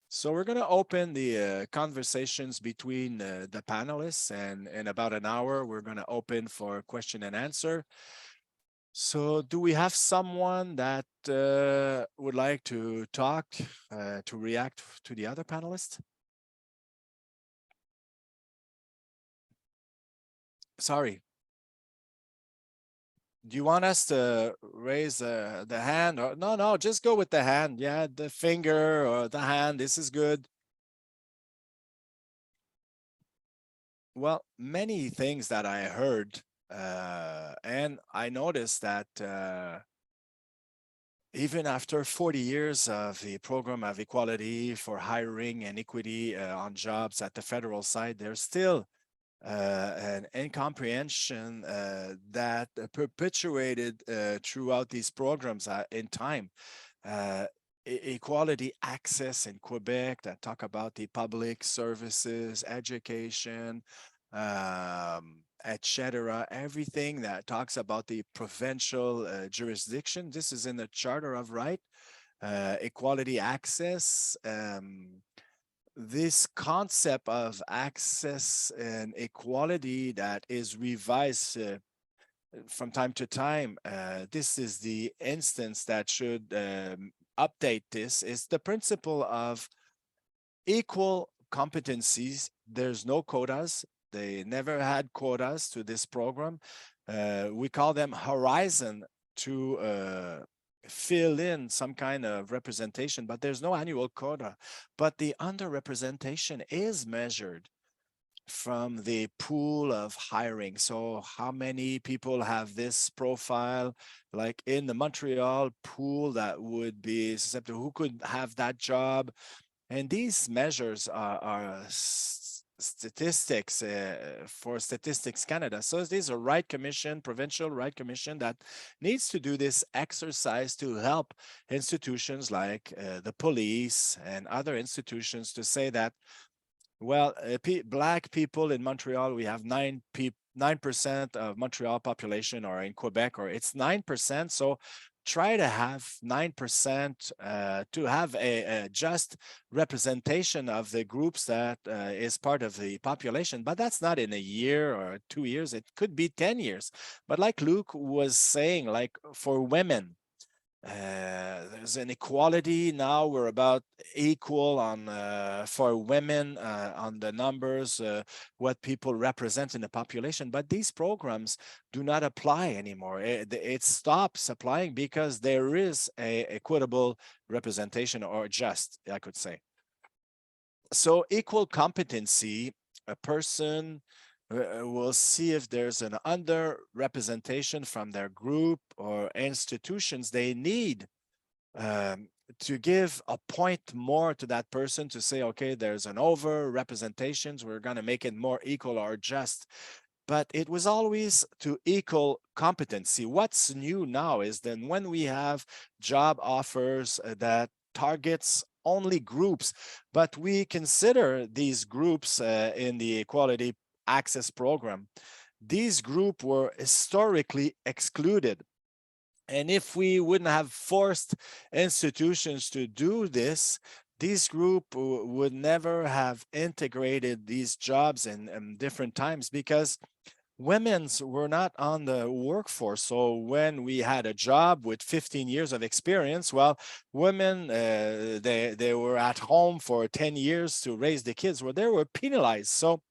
So we're going to open the conversations between the panelists, and in about an hour, we're going to open for question and answer. So do we have someone that would like to talk, to react to the other panelists? Sorry. Do you want us to raise the hand? Or no, just go with the hand. Yeah, the finger or the hand. This is good. Well, many things that I heard, and I noticed that even after 40 years of the program of equality for hiring and equity on jobs at the federal side, there's still an incomprehension that perpetuated throughout these programs in time. Equality access in Quebec that talk about the public services, education, etc. Everything that talks about the provincial jurisdiction. This is in the Charter of Right. Equality access. This concept of access and equality that is revised from time to time. This is the instance that should update this. Is the principle of equal competencies. There's no quotas. They never had quotas to this program. We call them horizon to fill in some kind of representation, but there's no annual quota. But the underrepresentation is measured from the pool of hiring. So how many people have this profile, like in the Montreal pool that would be susceptible, who could have that job? And these measures are statistics for Statistics Canada. So these are Right Commission, Provincial Right Commission that needs to do this exercise to help institutions like the police and other institutions to say that, well, Black people in Montreal, we have 9% of Montreal population, or in Quebec, or it's 9%. So try to have 9% to have a just representation of the groups that is part of the population. But that's not in a year or 2 years. It could be 10 years. But like Luke was saying, like for women, there's an equality now. We're about equal on for women on the numbers, what people represent in the population. But these programs do not apply anymore. It stops applying because there is a equitable representation, or just, I could say. So equal competency, a person will see if there's an underrepresentation from their group or institutions. They need to give a point more to that person to say, okay, there's an over representations. We're going to make it more equal or just. But it was always to equal competency. What's new now is then when we have job offers that targets only groups, but we consider these groups in the equality access program. These groups were historically excluded. And if we wouldn't have forced institutions to do this, this group would never have integrated these jobs in different times, because women's were not on the workforce. So when we had a job with 15 years of experience, well, women, they were at home for 10 years to raise the kids. Well, they were penalized. So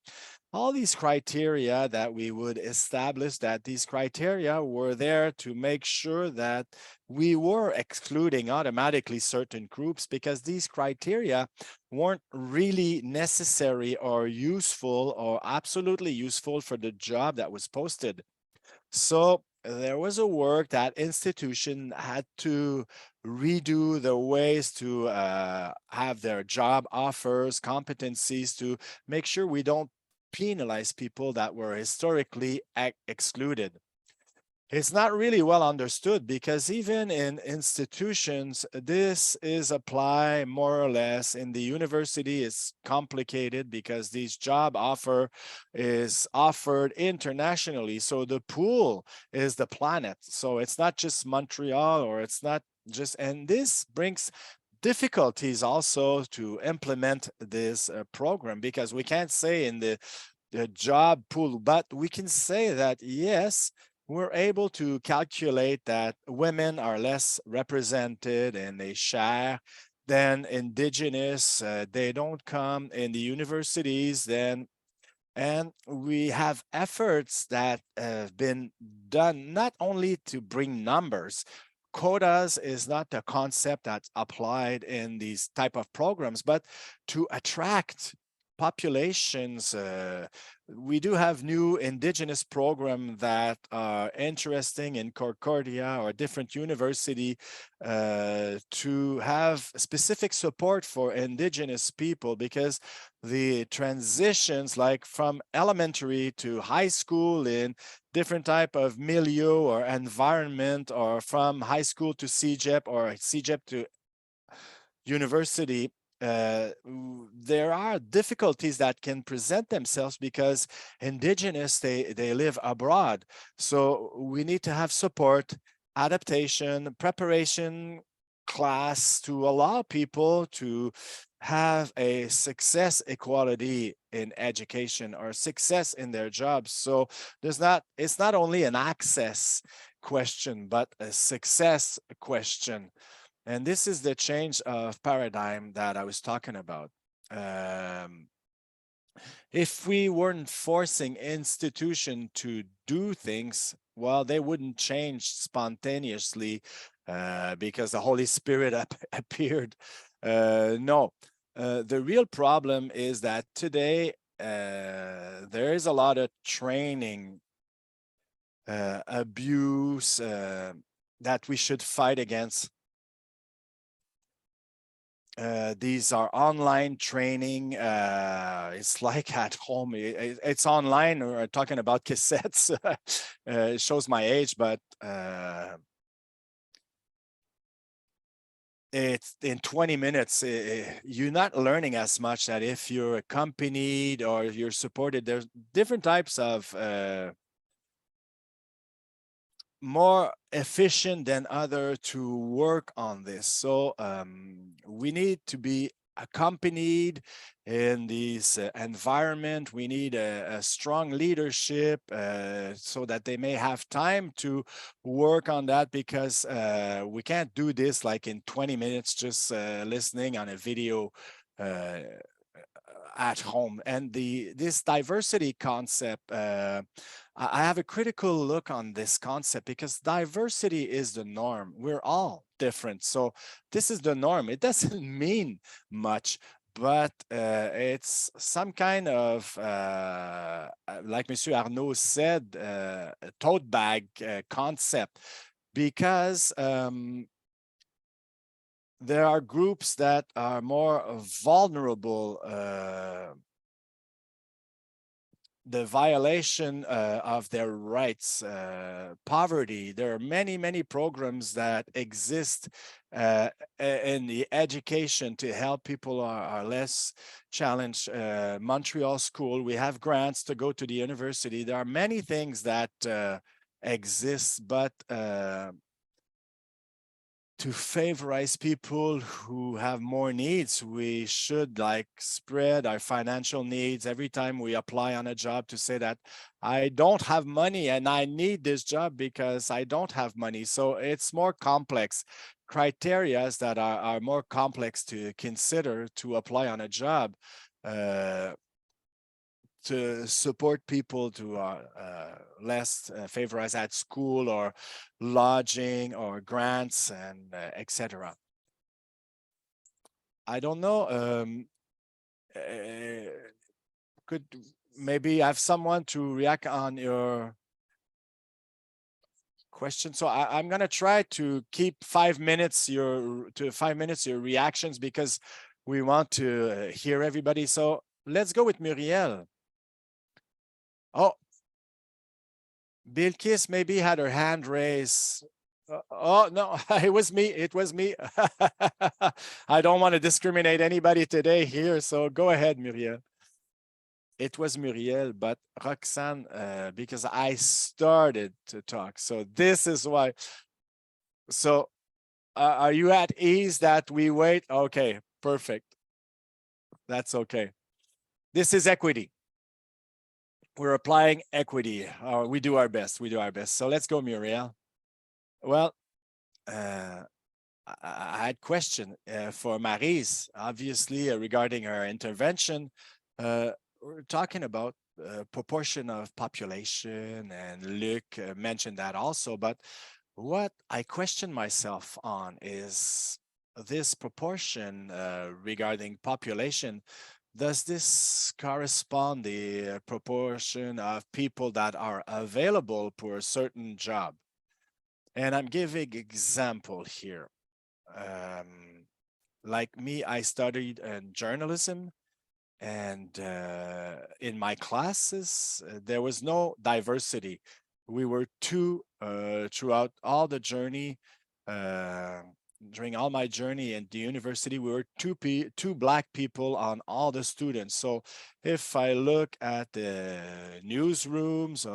all these criteria that we would establish, that these criteria were there to make sure that we were excluding automatically certain groups, because these criteria weren't really necessary or useful or absolutely useful for the job that was posted. So there was a work that institution had to redo the ways to have their job offers, competencies, to make sure we don't penalize people that were historically excluded. It's not really well understood, because even in institutions, this is applied more or less. In the university, it's complicated because these job offer is offered internationally. So the pool is the planet. So it's not just Montreal, or it's not just, and this brings difficulties also to implement this program, because we can't say in the job pool, but we can say that, yes, we're able to calculate that women are less represented in a share than indigenous. They don't come in the universities then. And we have efforts that have been done not only to bring numbers. Quotas is not a concept that's applied in these type of programs, but to attract populations. We do have new indigenous programs that are interesting in Concordia or different university to have specific support for indigenous people, because the transitions, like from elementary to high school in different type of milieu or environment, or from high school to CEGEP or CEGEP to university, there are difficulties that can present themselves because indigenous, they live abroad. So we need to have support, adaptation, preparation class to allow people to have a success equality in education or success in their jobs. So it's not only an access question, but a success question. And this is the change of paradigm that I was talking about. If we weren't forcing institutions to do things, well, they wouldn't change spontaneously because the Holy Spirit appeared. No, the real problem is that today there is a lot of training abuse that we should fight against. These are online training. It's like at home. It's online. We're talking about cassettes. It shows my age, but it's in 20 minutes. You're not learning as much that if you're accompanied or you're supported. There's different types of more efficient than other to work on this. So we need to be accompanied in this environment. We need a strong leadership so that they may have time to work on that, because we can't do this like in 20 minutes just listening on a video at home. And this diversity concept, I have a critical look on this concept, because diversity is the norm. We're all different. So this is the norm. It doesn't mean much, but it's some kind of, like Monsieur Arnaud said, a tote bag concept, because there are groups that are more vulnerable. The violation of their rights, poverty. There are many, many programs that exist in the education to help people are less challenged. Montreal school, we have grants to go to the university. There are many things that exist, but to favorize people who have more needs, we should like spread our financial needs every time we apply on a job, to say that I don't have money and I need this job because I don't have money. So it's more complex criteria that are more complex to consider to apply on a job. To support people to less favorized at school, or lodging, or grants, and etc. I don't know. Could maybe have someone to react on your question? So I'm gonna try to keep 5 minutes your reactions, because we want to hear everybody. So let's go with Murielle. Oh, Bilkis maybe had her hand raised. Oh, no, it was me. It was me. I don't want to discriminate anybody today here. So go ahead, Murielle. It was Murielle, but Roxane, because I started to talk. So this is why. So are you at ease that we wait? Okay, perfect. That's okay. This is equity. We're applying equity. We do our best. We do our best. So let's go, Murielle. Well, I had question for Maryse, obviously, regarding her intervention. We're talking about proportion of population, and Luc mentioned that also. But what I question myself on is this proportion regarding population. Does this correspond the proportion of people that are available for a certain job? And I'm giving example here. Like me, I studied journalism, and in my classes, there was no diversity. We were two throughout all the journey. During all my journey in the university, we were two black people on all the students. So if I look at the newsrooms,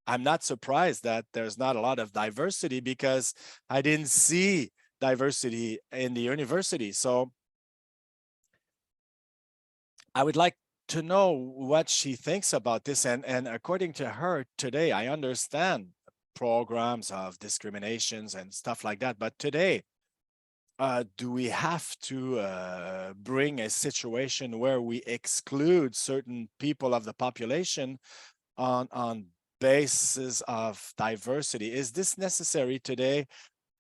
I'm not surprised that there's not a lot of diversity, because I didn't see diversity in the university. So I would like to know what she thinks about this. And according to her today, I understand programs of discriminations and stuff like that. But today, do we have to bring a situation where we exclude certain people of the population on basis of diversity? Is this necessary today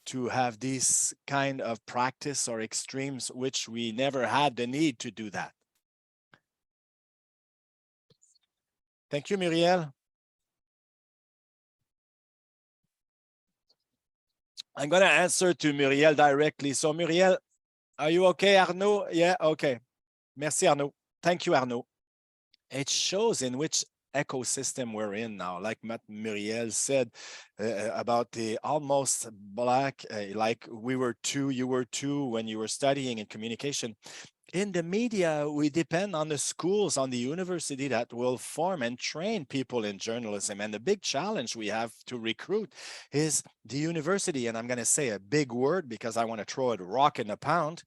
to have this kind of practice or extremes, which we never had the need to do that? Thank you, Murielle. I'm going to answer to Murielle directly. So Murielle, are you okay, Arnaud? Yeah, okay. Merci, Arnaud. Thank you, Arnaud. It shows in which ecosystem we're in now, like Murielle said about the almost black, like we were two, you were two when you were studying in communication. In the media, we depend on the schools, on the university that will form and train people in journalism. And the big challenge we have to recruit is the university. And I'm going to say a big word because I want to throw a rock in a pound.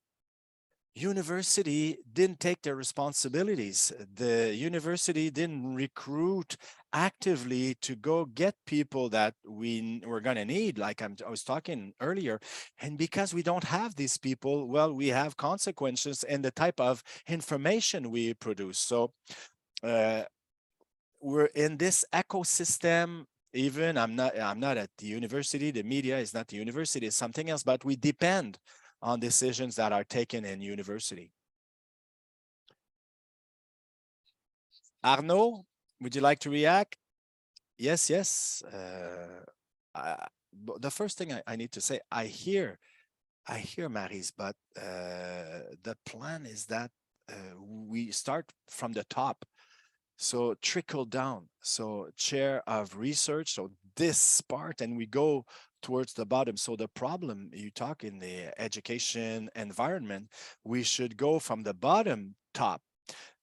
University didn't take their responsibilities. The university didn't recruit actively to go get people that we were going to need, like I was talking earlier. And because we don't have these people, well, we have consequences in the type of information we produce. So we're in this ecosystem. Even I'm not at the university. The media is not the university, it's something else, but we depend on decisions that are taken in university. Arnaud, would you like to react? Yes, yes. The first thing I need to say, I hear Maryse, but the plan is that we start from the top. So trickle down. So chair of research, so this part, and we go towards the bottom. So the problem, you talk in the education environment, we should go from the bottom top.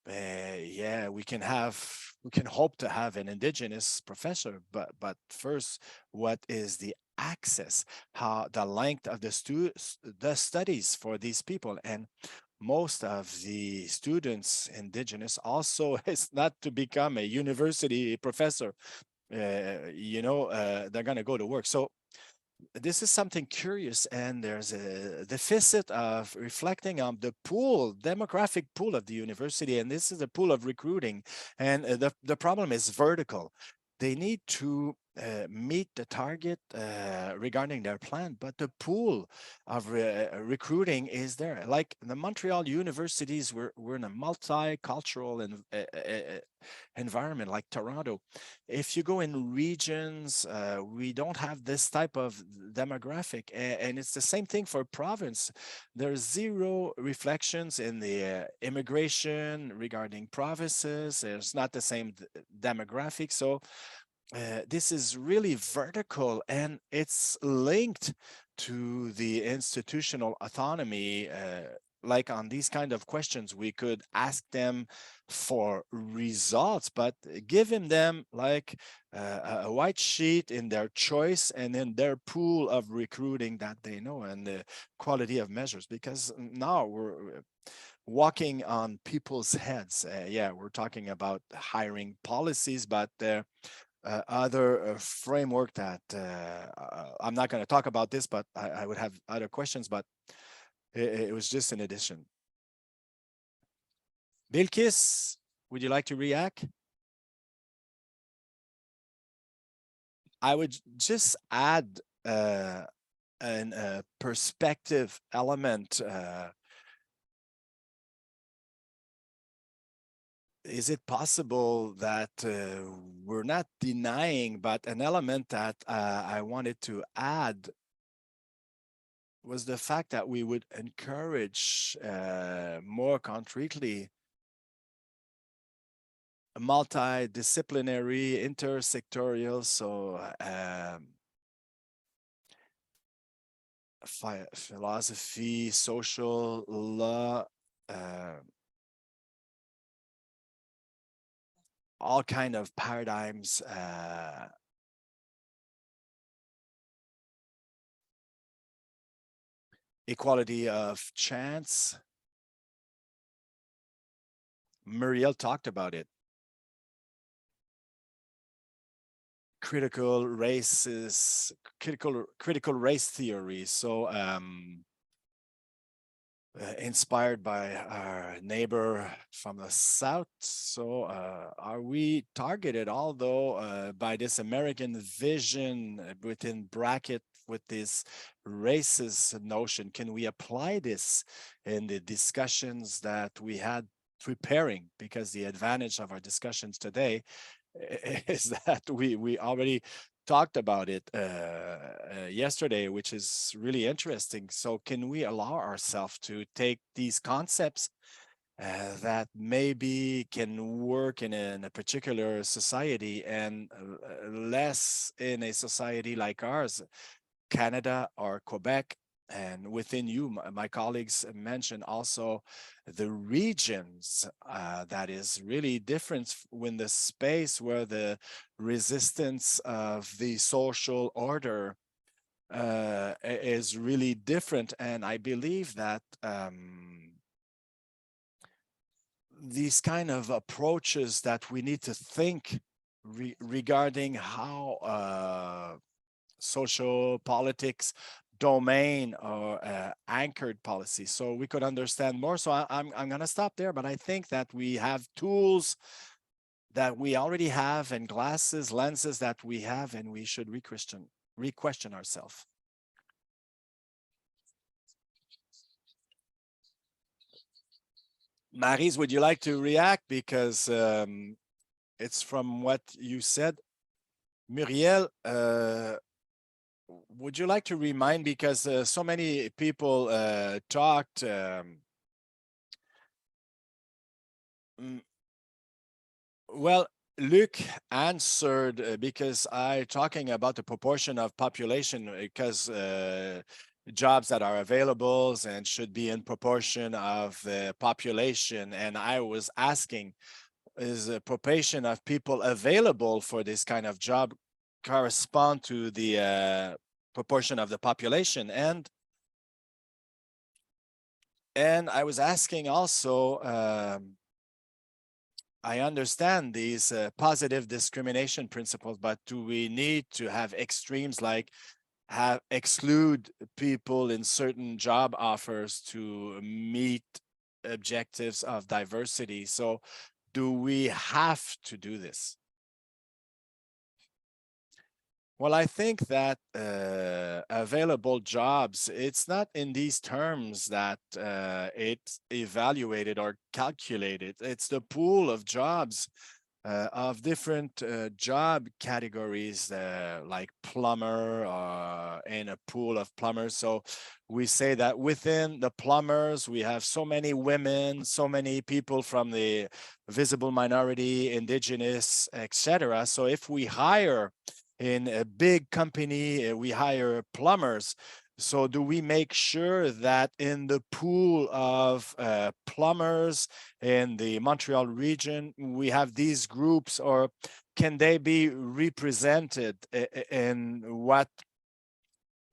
Yeah, we can hope to have an indigenous professor, but first, what is the access, how the length of the studies for these people? And most of the students indigenous also is not to become a university professor. They're going to go to work. So this is something curious, and there's a deficit of reflecting on the demographic pool of the university, and this is a pool of recruiting, and the problem is vertical. They need to meet the target regarding their plan, but the pool of recruiting is there. Like the Montreal universities, we're in a multicultural environment, like Toronto. If you go in regions, we don't have this type of demographic, and it's the same thing for province. There's zero reflections in the immigration regarding provinces. There's not the same demographic. So this is really vertical, and it's linked to the institutional autonomy like on these kind of questions, we could ask them for results, but giving them like a white sheet in their choice and in their pool of recruiting that they know, and the quality of measures, because now we're walking on people's heads. Yeah, we're talking about hiring policies, but other framework that I'm not going to talk about this, but I would have other questions, but it was just an addition. Bilkis, would you like to react? I would just add a perspective element. Is it possible that we're not denying, but an element that I wanted to add was the fact that we would encourage more concretely multidisciplinary, intersectorial, so philosophy, social law, all kind of paradigms, equality of chance. Murielle talked about it. Critical race theory. So inspired by our neighbor from the south. So are we targeted, although by this American vision within bracket with this racist notion? Can we apply this in the discussions that we had preparing? Because the advantage of our discussions today is that we already talked about it yesterday, which is really interesting. So can we allow ourselves to take these concepts that maybe can work in a particular society and less in a society like ours, Canada or Quebec? And within you, my colleagues mentioned also the regions that is really different when the space where the resistance of the social order is really different. And I believe that these kind of approaches that we need to think regarding how social politics domain or anchored policy, so we could understand more. So I'm going to stop there, but I think that we have tools that we already have and lenses that we have, and we should re-question ourselves. Maryse, would you like to react? Because it's from what you said. Murielle, would you like to remind, because so many people talked, well, Luc answered because I talking about the proportion of population, because jobs that are available and should be in proportion of the population. And I was asking, is the proportion of people available for this kind of job correspond to the proportion of the population? And I was asking also, I understand these positive discrimination principles, but do we need to have extremes like exclude people in certain job offers to meet objectives of diversity? So do we have to do this? Well, I think that available jobs, it's not in these terms that it's evaluated or calculated. It's the pool of jobs of different job categories, like plumber and a pool of plumbers. So we say that within the plumbers, we have so many women, so many people from the visible minority, indigenous, etc. So if we hire in a big company, we hire plumbers. So do we make sure that in the pool of plumbers in the Montreal region, we have these groups, or can they be represented in what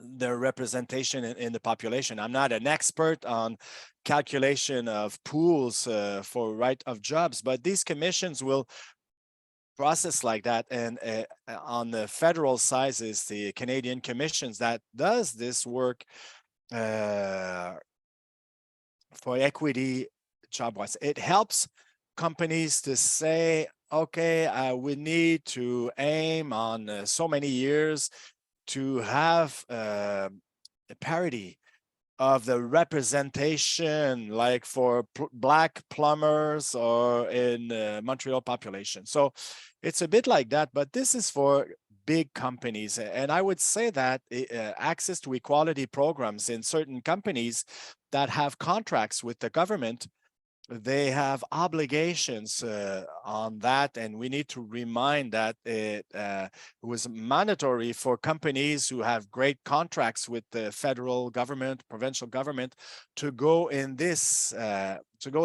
their representation in the population? I'm not an expert on calculation of pools for right of jobs, but these commissions will process like that. And on the federal side is the Canadian Commissions that does this work for equity job-wise. It helps companies to say, okay, we need to aim on so many years to have a parity of the representation, like for Black plumbers or in Montreal population. So it's a bit like that, but this is for big companies. And I would say that access to equality programs in certain companies that have contracts with the government, they have obligations on that, and we need to remind that it was mandatory for companies who have great contracts with the federal government, provincial government, to go in this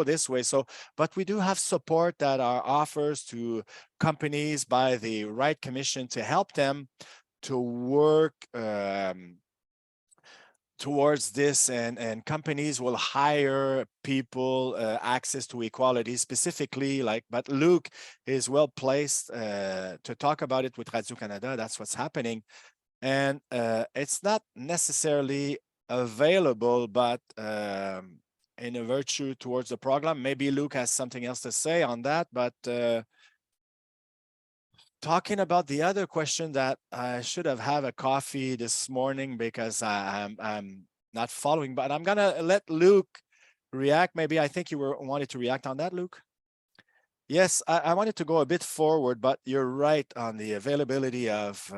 this way. So, but we do have support that are offers to companies by the Right Commission to help them to work towards this, and companies will hire people access to equality specifically, like, but Luc is well placed to talk about it with Radio-Canada. That's what's happening, and it's not necessarily available, but in a virtue towards the program. Maybe Luc has something else to say on that, but talking about the other question, that I should have had a coffee this morning because I'm not following, but I'm gonna let Luc react. Maybe I think you wanted to react on that, Luc. Yes, I wanted to go a bit forward, but you're right on the availability of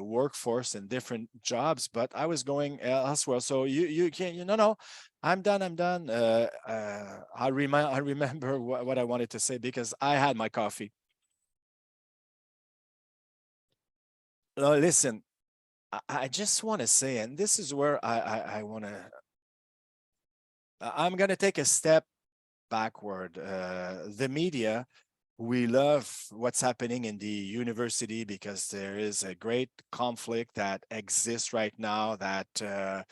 workforce in different jobs, but I was going elsewhere. So you can't, no, I'm done. I remember what I wanted to say because I had my coffee. Listen, I just want to say, and this is where I want to, I'm going to take a step backward. The media, we love what's happening in the university because there is a great conflict that exists right now that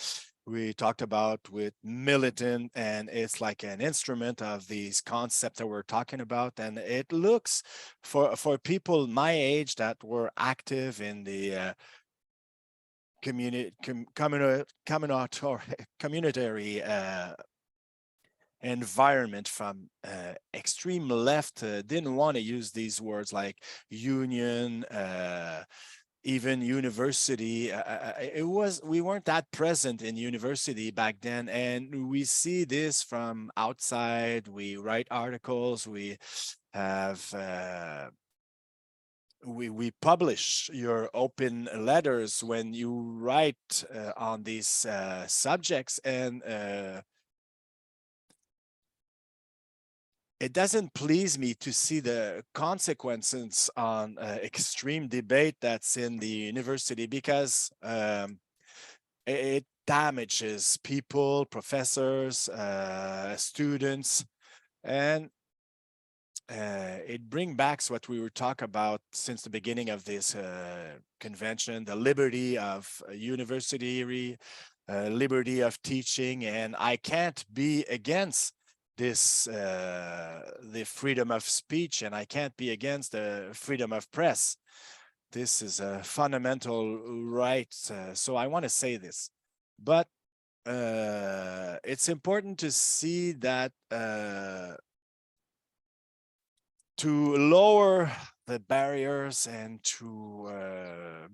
we talked about with militant, and it's like an instrument of these concepts that we're talking about. And it looks for people my age that were active in the communitary environment from extreme left didn't want to use these words like union, even university. We weren't that present in university back then, and we see this from outside. We write articles, we have we publish your open letters when you write on these subjects, and it doesn't please me to see the consequences on extreme debate that's in the university, because it damages people, professors, students, and it brings back what we were talking about since the beginning of this convention, the liberty of university, liberty of teaching, and I can't be against this, the freedom of speech, and I can't be against the freedom of press. This is a fundamental right, so I want to say this, but it's important to see that to lower the barriers and to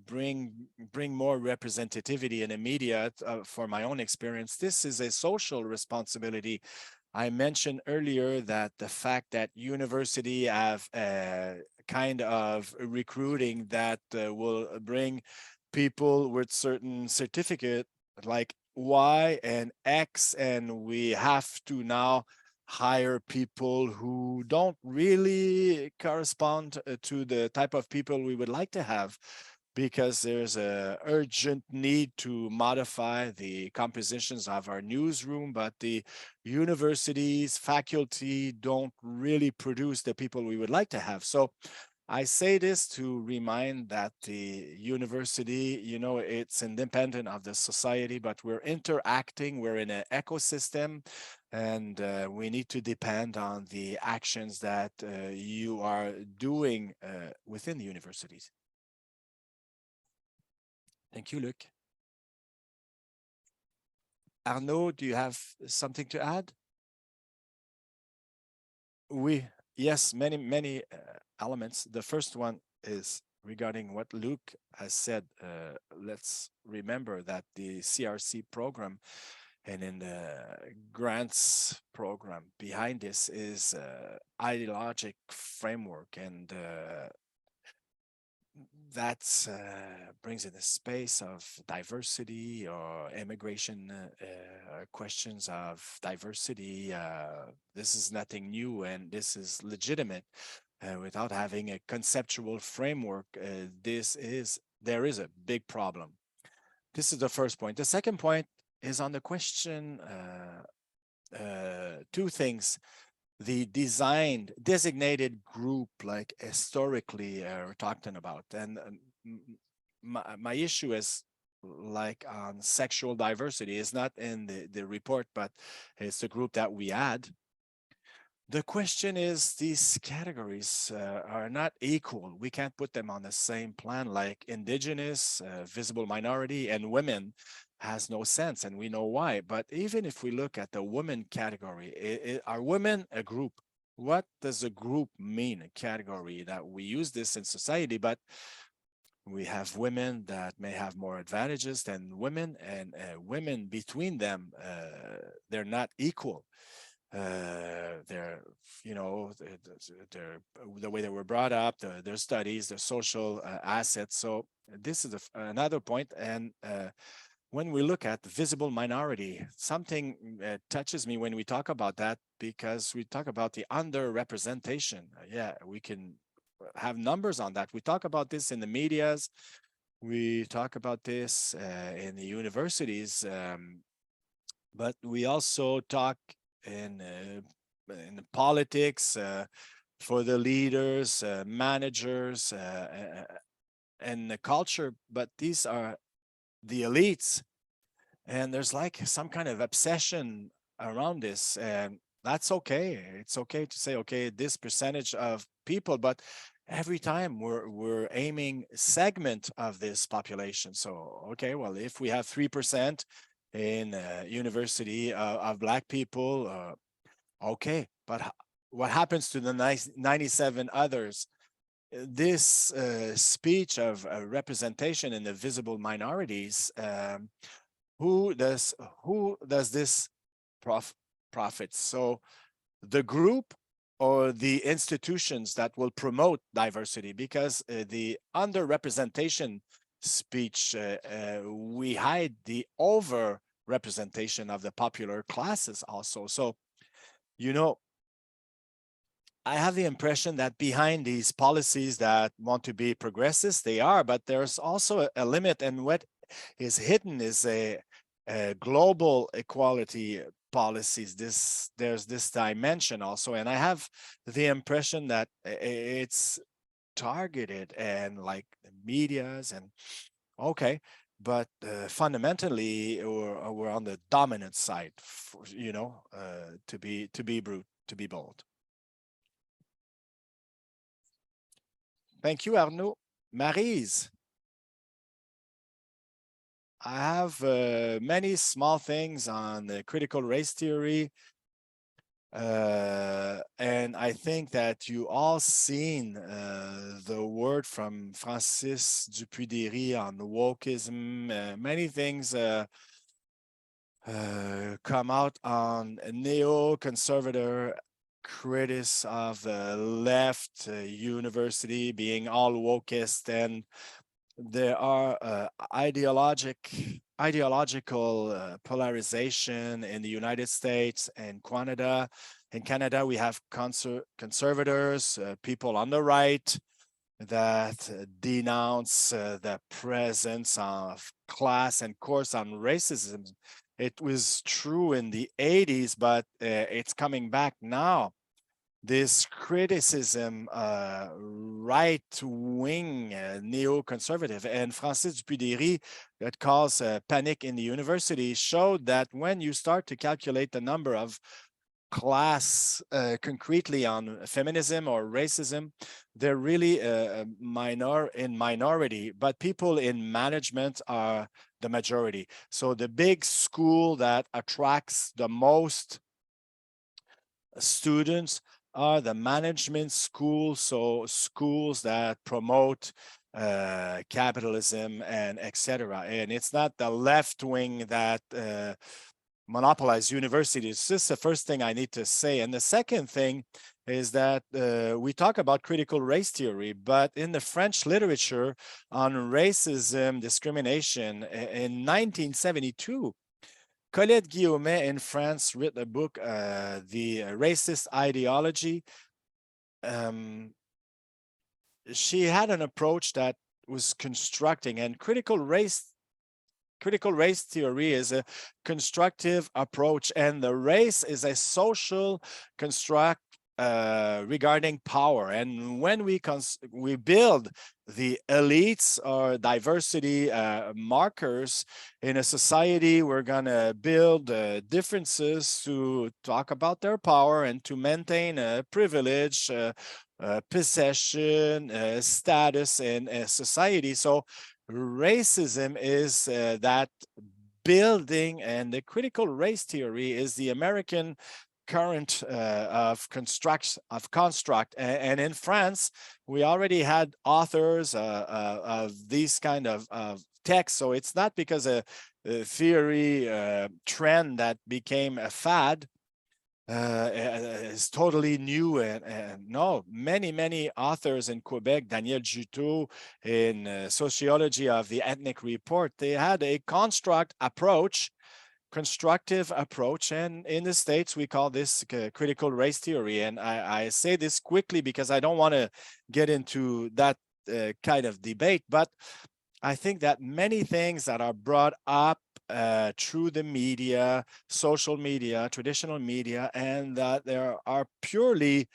bring more representativity in the media. For my own experience, this is a social responsibility. I mentioned earlier that the fact that university have a kind of recruiting that will bring people with certain certificate like Y and X, and we have to now hire people who don't really correspond to the type of people we would like to have. because there's a urgent need to modify the compositions of our newsroom, but the universities, faculty don't really produce the people we would like to have. So I say this to remind that the university, you know, it's independent of the society, but we're interacting, we're in an ecosystem, and we need to depend on the actions that you are doing within the universities. Thank you, Luc. Arnaud, do you have something to add? Yes, many elements. The first one is regarding what Luc has said. Let's remember that the CRC program and in the grants program behind this is ideologic framework, and that brings in a space of diversity or immigration questions of diversity. This is nothing new, and this is legitimate. Without having a conceptual framework, there is a big problem. This is the first point. The second point is on the question, two things. The designated group, like historically we're talking about, and my issue is like on sexual diversity. It's not in the report, but it's the group that we add. The question is, these categories are not equal. We can't put them on the same plan, like indigenous, visible minority, and women has no sense, and we know why. But even if we look at the women category, are women a group? What does a group mean, a category? That we use this in society, but we have women that may have more advantages than women, and women between them, they're not equal. They're, you know, the way they were brought up, their studies, their social assets. So this is another point. And when we look at visible minority, something touches me when we talk about that, because we talk about the underrepresentation. Yeah, we can have numbers on that. We talk about this in the medias. We talk about this in the universities, but we also talk in politics, for the leaders, managers, and the culture, but these are the elites, and there's like some kind of obsession around this, and that's okay. It's okay to say, okay, this percentage of people, but every time we're aiming segment of this population. So okay, well, if we have 3% in university of Black people, okay, but what happens to the 97 others? This speech of representation in the visible minorities, who does this profit? So the group or the institutions that will promote diversity? Because the underrepresentation speech, we hide the over representation of the popular classes also. So, you know, I have the impression that behind these policies that want to be progressive, they are, but there's also a limit, and what is hidden is a global equality policies. There's this dimension also, and I have the impression that it's targeted and like medias and okay, but fundamentally we're on the dominant side, for, you know, to be brute, to be bold. Thank you, Arnaud. Maryse, I have many small things on the critical race theory. And I think that you all seen the word from Francis Dupuy-Derry on wokeism. Many things come out on neoconservator critics of the left university being all wokist, and there are ideological polarization in the United States and Canada. In Canada, we have conservators, people on the right, that denounce the presence of class and course on racism. It was true in the 80s, but it's coming back now. This criticism, right-wing, neoconservative, and Francis Dupuy-Derry, that caused panic in the university, showed that when you start to calculate the number of class concretely on feminism or racism, they're really minority, but people in management are the majority. So the big school that attracts the most students are the management schools, so schools that promote capitalism and etc. And it's not the left wing that monopolize universities. This is the first thing I need to say. And the second thing is that we talk about critical race theory, but in the French literature on racism, discrimination, in 1972, Colette Guillaumet in France wrote a book, The Racist Ideology. She had an approach that was constructing, and critical race theory is a constructive approach, and the race is a social construct regarding power. And when we build the elites or diversity markers in a society, we're going to build differences to talk about their power and to maintain a privilege, possession, status in a society. So racism is that building, and the critical race theory is the American current of construct. And in France, we already had authors of these kind of texts. So it's not because a theory trend that became a fad is totally new. And no, many authors in Quebec, Daniel Juteau in Sociology of the Ethnic Report, they had a constructive approach, and in the States we call this critical race theory. And I say this quickly because I don't want to get into that kind of debate, but I think that many things that are brought up through the media, social media, traditional media, and that there are purely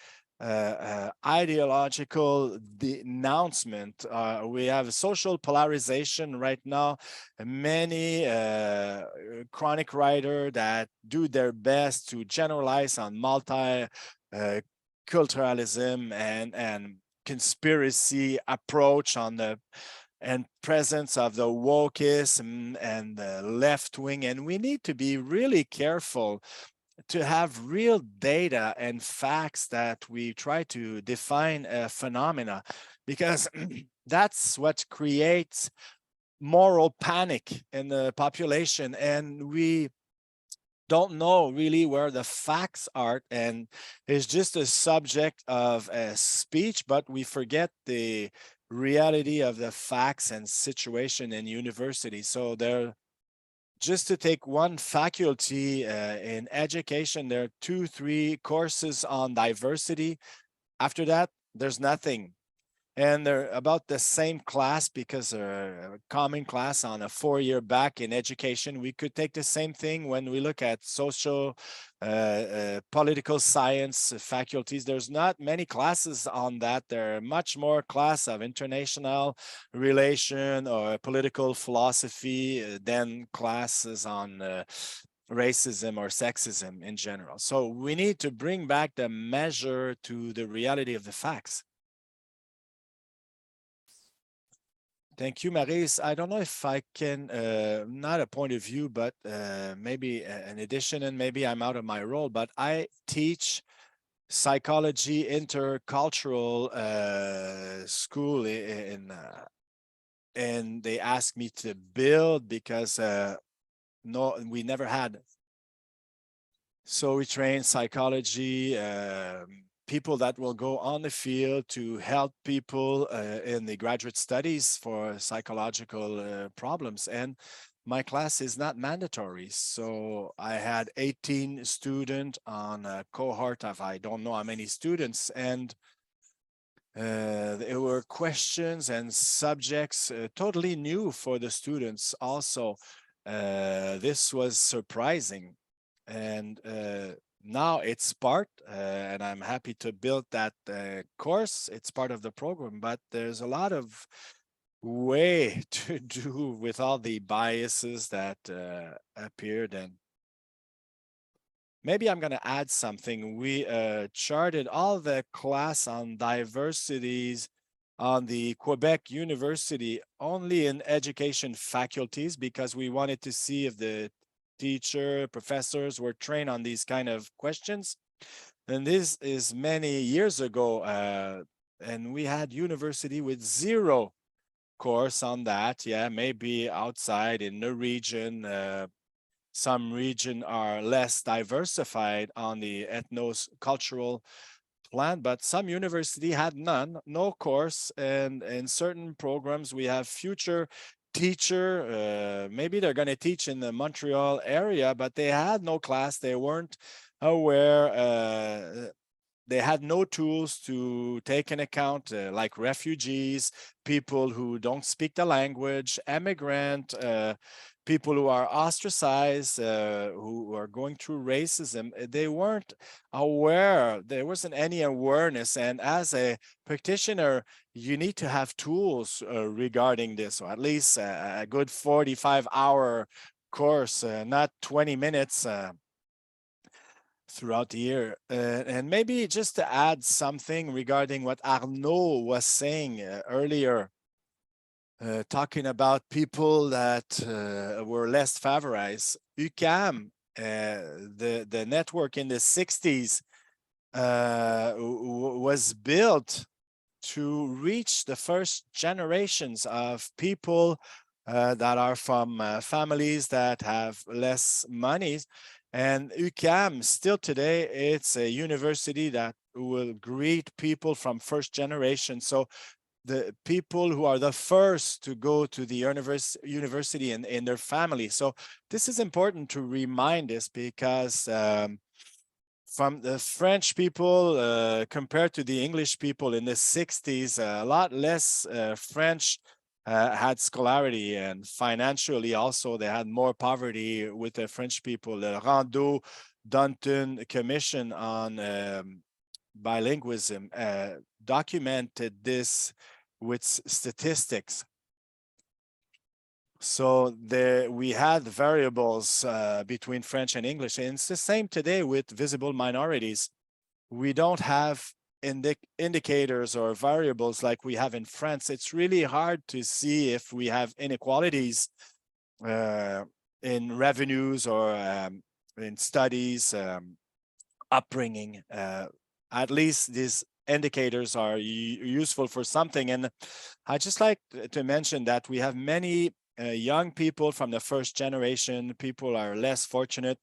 ideological denouncement. We have social polarization right now. Many chronic writers that do their best to generalize on multi-culturalism and conspiracy approach on the and presence of the wokeism and the left wing. And we need to be really careful to have real data and facts that we try to define a phenomena, because that's what creates moral panic in the population. And we don't know really where the facts are, and it's just a subject of a speech, but we forget the reality of the facts and situation in university. So there, just to take one faculty in education, there are 2-3 courses on diversity. After that, there's nothing. And they're about the same class, because a common class on a 4-year back in education. We could take the same thing when we look at social, political science faculties. There's not many classes on that. There are much more class of international relation or political philosophy than classes on racism or sexism in general. So we need to bring back the measure to the reality of the facts. Thank you, Maurice. I don't know if I can, not a point of view, but maybe an addition, and maybe I'm out of my role, but I teach psychology intercultural school and they asked me to build because no, we never had. So we train psychology, people that will go on the field to help people in the graduate studies for psychological problems. And my class is not mandatory. So I had 18 students on a cohort of I don't know how many students. And There were questions and subjects totally new for the students also. This was surprising. And now it's part, and I'm happy to build that course. It's part of the program, but there's a lot of way to do with all the biases that appeared. And maybe I'm going to add something. We charted all the class on diversities on the Quebec University only in education faculties because we wanted to see if the professors were trained on these kind of questions. And this is many years ago, and we had university with zero course on that. Yeah, maybe outside in the region, some region are less diversified on the ethno-cultural plan, but some university had none, no course. And in certain programs, we have future teacher, maybe they're going to teach in the Montreal area, but they had no class. They weren't aware. They had no tools to take into account like refugees, people who don't speak the language, immigrant, people who are ostracized, who are going through racism. They weren't aware. There wasn't any awareness. And as a practitioner, you need to have tools regarding this, or at least a good 45-hour course, not 20 minutes. Throughout the year. And maybe just to add something regarding what Arnaud was saying earlier, talking about people that were less favorized. UQAM, the network in the 60s was built to reach the first generations of people that are from families that have less money. And UQAM still today, it's a university that will greet people from first generation. So the people who are the first to go to the university in their family. So this is important to remind us because from the French people compared to the English people in the 60s, a lot less French had scholarity, and financially also they had more poverty with the French people. The Arnaud Dunton Commission on bilingualism documented this with statistics. So we had variables between French and English, and it's the same today with visible minorities. We don't have indicators or variables like we have in France. It's really hard to see if we have inequalities in revenues or in studies, upbringing. At least these indicators are useful for something. And I just like to mention that we have many young people from the first generation. People are less fortunate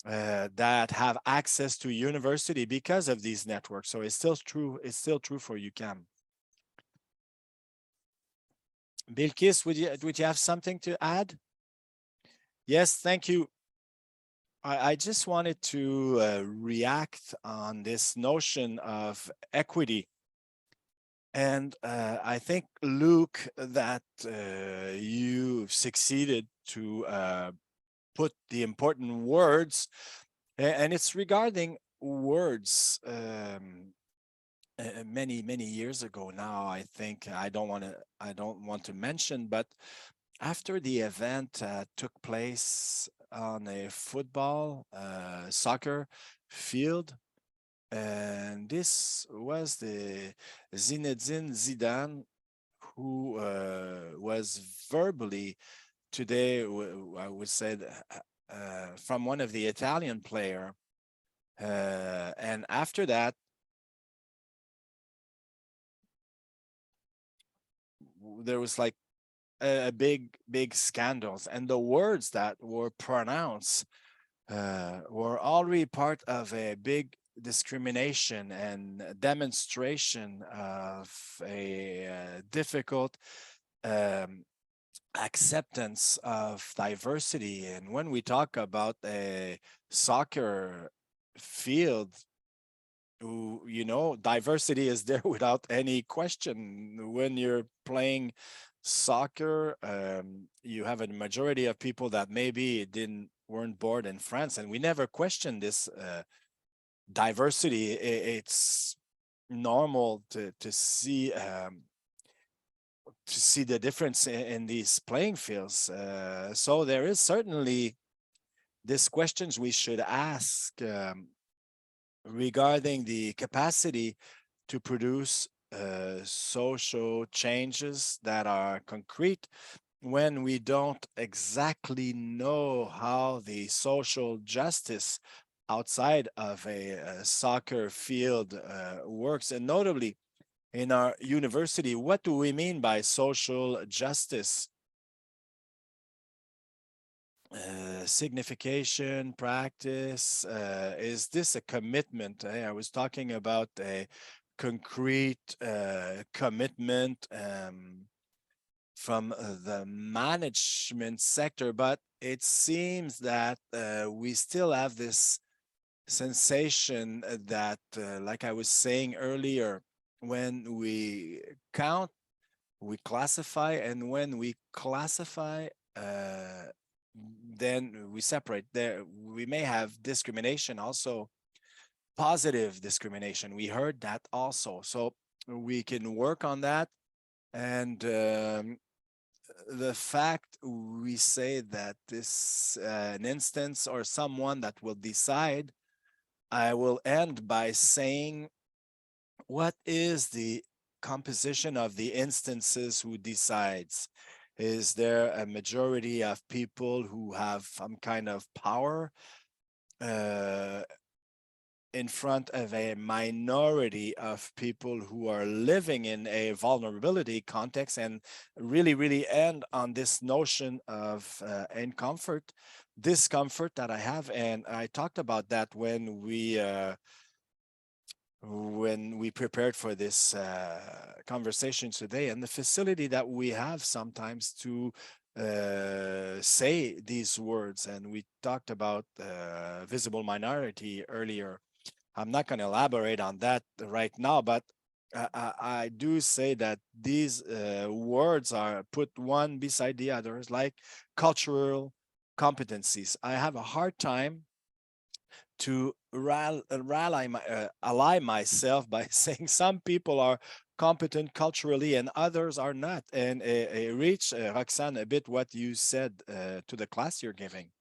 that have access to university because of these networks. So it's still true. It's still true for UQAM. Bilkis, would you have something to add? Yes, thank you. I just wanted to react on this notion of equity. And I think, Luke, that you've succeeded to put the important words, and it's regarding words. Many years ago now, I think I don't want to mention, but after the event took place on a football soccer field, and this was the Zinedine Zidane, who was verbally today, I would say, from one of the Italian player. And after that, there was like a big scandals, and the words that were pronounced were already part of a big discrimination and demonstration of a difficult acceptance of diversity. And when we talk about a soccer field, you know, diversity is there without any question. When you're playing soccer, you have a majority of people that maybe weren't born in France, and we never questioned this diversity. It's normal to see the difference in these playing fields. So there is certainly these questions we should ask regarding the capacity to produce social changes that are concrete when we don't exactly know how the social justice outside of a soccer field works. And notably, in our university, what do we mean by social justice? Signification, practice, is this a commitment? I was talking about a concrete commitment from the management sector, but it seems that we still have this sensation that, like I was saying earlier, when we count, we classify, and when we classify, then we separate. There, we may have discrimination also, positive discrimination. We heard that also, so we can work on that. And the fact we say that this an instance or someone that will decide, I will end by saying, what is the composition of the instances who decides? Is there a majority of people who have some kind of power in front of a minority of people who are living in a vulnerability context, and really end on this notion of discomfort that I have? And I talked about that when we prepared for this conversation today, and the facility that we have sometimes to say these words. And we talked about visible minority earlier. I'm not going to elaborate on that right now, but I do say that these words are put one beside the others, like cultural competencies. I have a hard time to ally myself by saying some people are competent culturally and others are not. And reach, Roxane, a bit what you said to the class you're giving.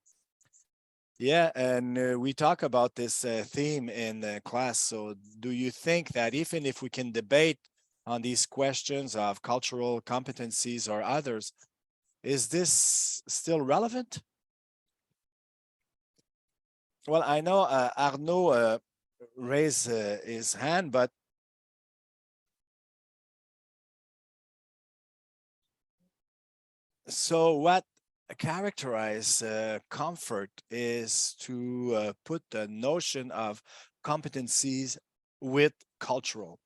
Yeah, and we talk about this theme in class. So do you think that even if we can debate on these questions of cultural competencies or others, is this still relevant? Well, I know Arnaud raised his hand, but so what characterize comfort is to put the notion of competencies with cultural.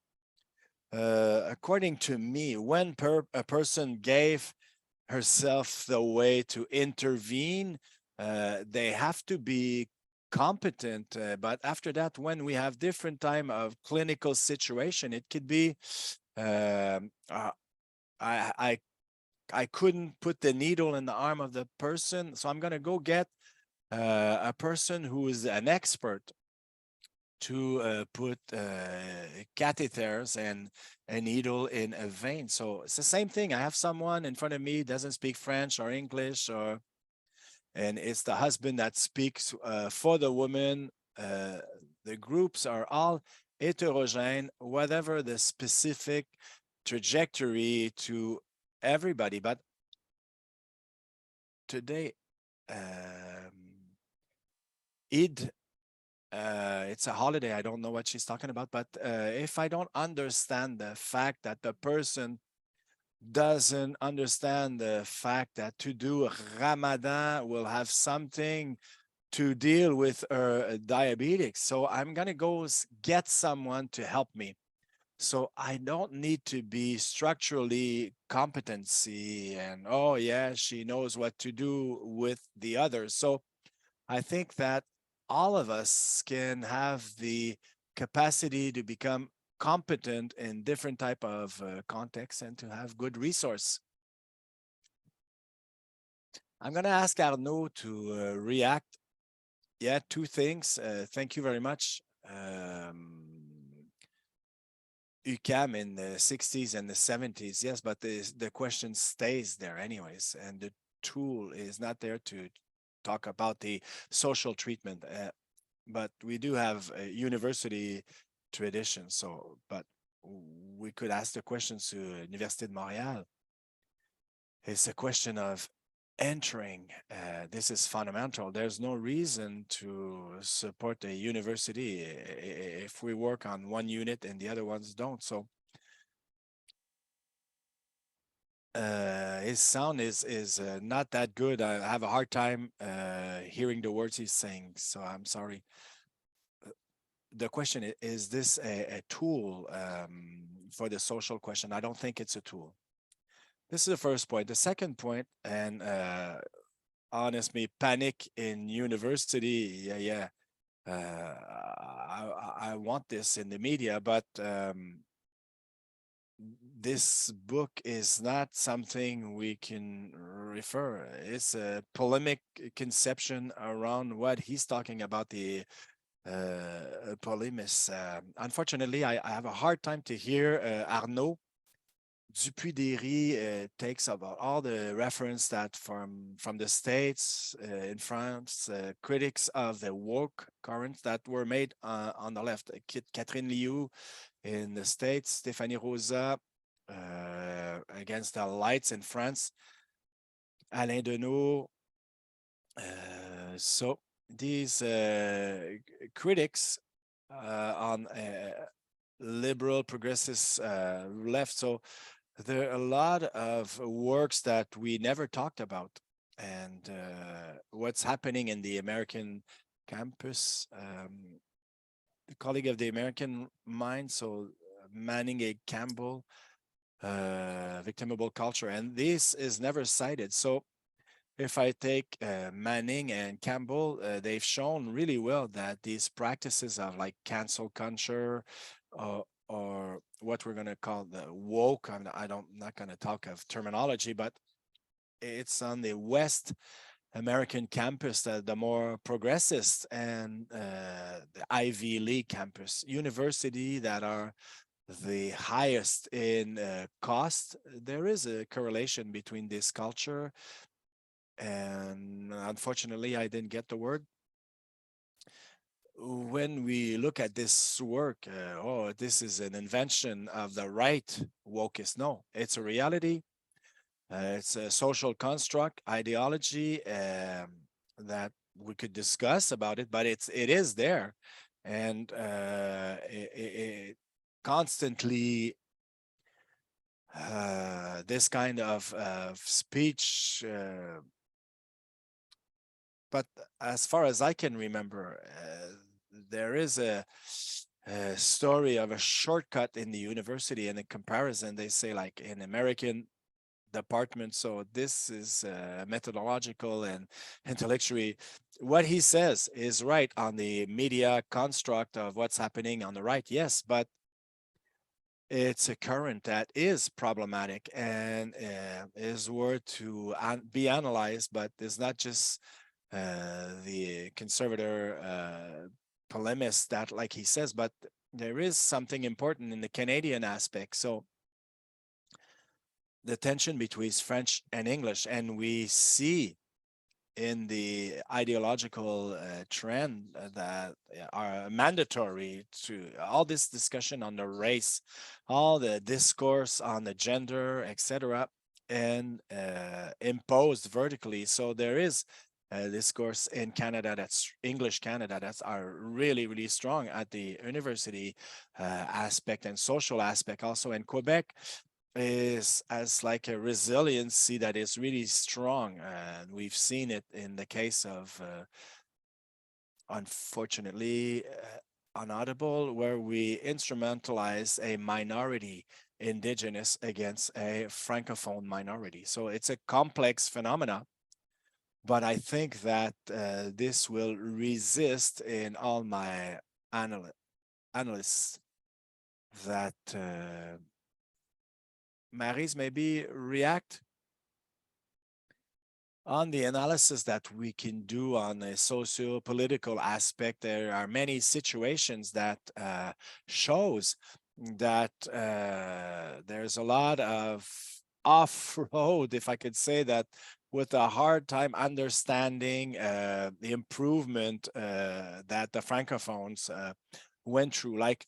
According to me, when a person gave herself the way to intervene, they have to be competent. But after that, when we have different time of clinical situation, it could be I, I I couldn't put the needle in the arm of the person, so I'm gonna go get a person who is an expert to put catheters and a needle in a vein. So it's the same thing. I have someone in front of me doesn't speak French or English, and it's the husband that speaks for the woman. The groups are all heterogene, whatever the specific trajectory to everybody. But today, Eid, it's a holiday. I don't know what she's talking about, but if I don't understand the fact that the person doesn't understand the fact that to do Ramadan will have something to deal with diabetics, so I'm gonna go get someone to help me. So I don't need to be structurally competency and, oh yeah, she knows what to do with the others. So I think that all of us can have the capacity to become competent in different type of contexts and to have good resource. I'm going to ask Arnaud to react. Yeah, two things. Thank you very much. UQAM in the 60s and the 70s, yes, but the question stays there anyways, and the tool is not there to talk about the social treatment, but we do have a university tradition, so, but we could ask the questions to Université de Montréal. It's a question of entering. This is fundamental. There's no reason to support a university if we work on one unit and the other ones don't. So his sound is not that good. I have a hard time hearing the words he's saying, so I'm sorry. The question is this a tool for the social question? I don't think it's a tool. This is the first point. The second point, and honestly, panic in university, yeah. I want this in the media, but this book is not something we can refer. It's a polemic conception around what he's talking about, the polemis. Unfortunately, I have a hard time to hear Arnaud. Dupuy-Derry takes about all the reference that from the States, in France, critics of the woke currents that were made on the left. Catherine Liu in the States, Stéphanie Rosa against the lights in France, Alain Deneau. So these critics on liberal progressive left, so there are a lot of works that we never talked about, and what's happening in the American campus. The colleague of the American Mind, so Manning A. Campbell, victimable culture, and this is never cited. So if I take Manning and Campbell, they've shown really well that these practices of like cancel culture, or what we're going to call the woke, I'm not going to talk of terminology, but it's on the West American campus, the more progressist, and the Ivy League campus, university that are the highest in cost. There is a correlation between this culture, and unfortunately, I didn't get the word. When we look at this work, oh, this is an invention of the right wokeist. No, it's a reality. It's a social construct, ideology that we could discuss about it, but it is there, and it constantly this kind of speech. But as far as I can remember, there is a story of a shortcut in the university, and in comparison, they say like in American department. So this is methodological and intellectually. What he says is right on the media construct of what's happening on the right, yes, but it's a current that is problematic and is worth to be analyzed, but it's not just the conservator polemist that, like he says, but there is something important in the Canadian aspect. So the tension between French and English, and we see in the ideological trend that are mandatory to all this discussion on the race, all the discourse on the gender, etc., and imposed vertically. So there is a discourse in Canada, that's English Canada, that's are really, really strong at the university aspect and social aspect. Also in Quebec is as like a resiliency that is really strong, and we've seen it in the case of unfortunately Unaudible, where we instrumentalize a minority indigenous against a francophone minority. So it's a complex phenomena, but I think that this will resist in all my analysts that Maryse maybe react on the analysis that we can do on a socio-political aspect. There are many situations that shows that there's a lot of off-road, if I could say that, with a hard time understanding the improvement that the Francophones went through. Like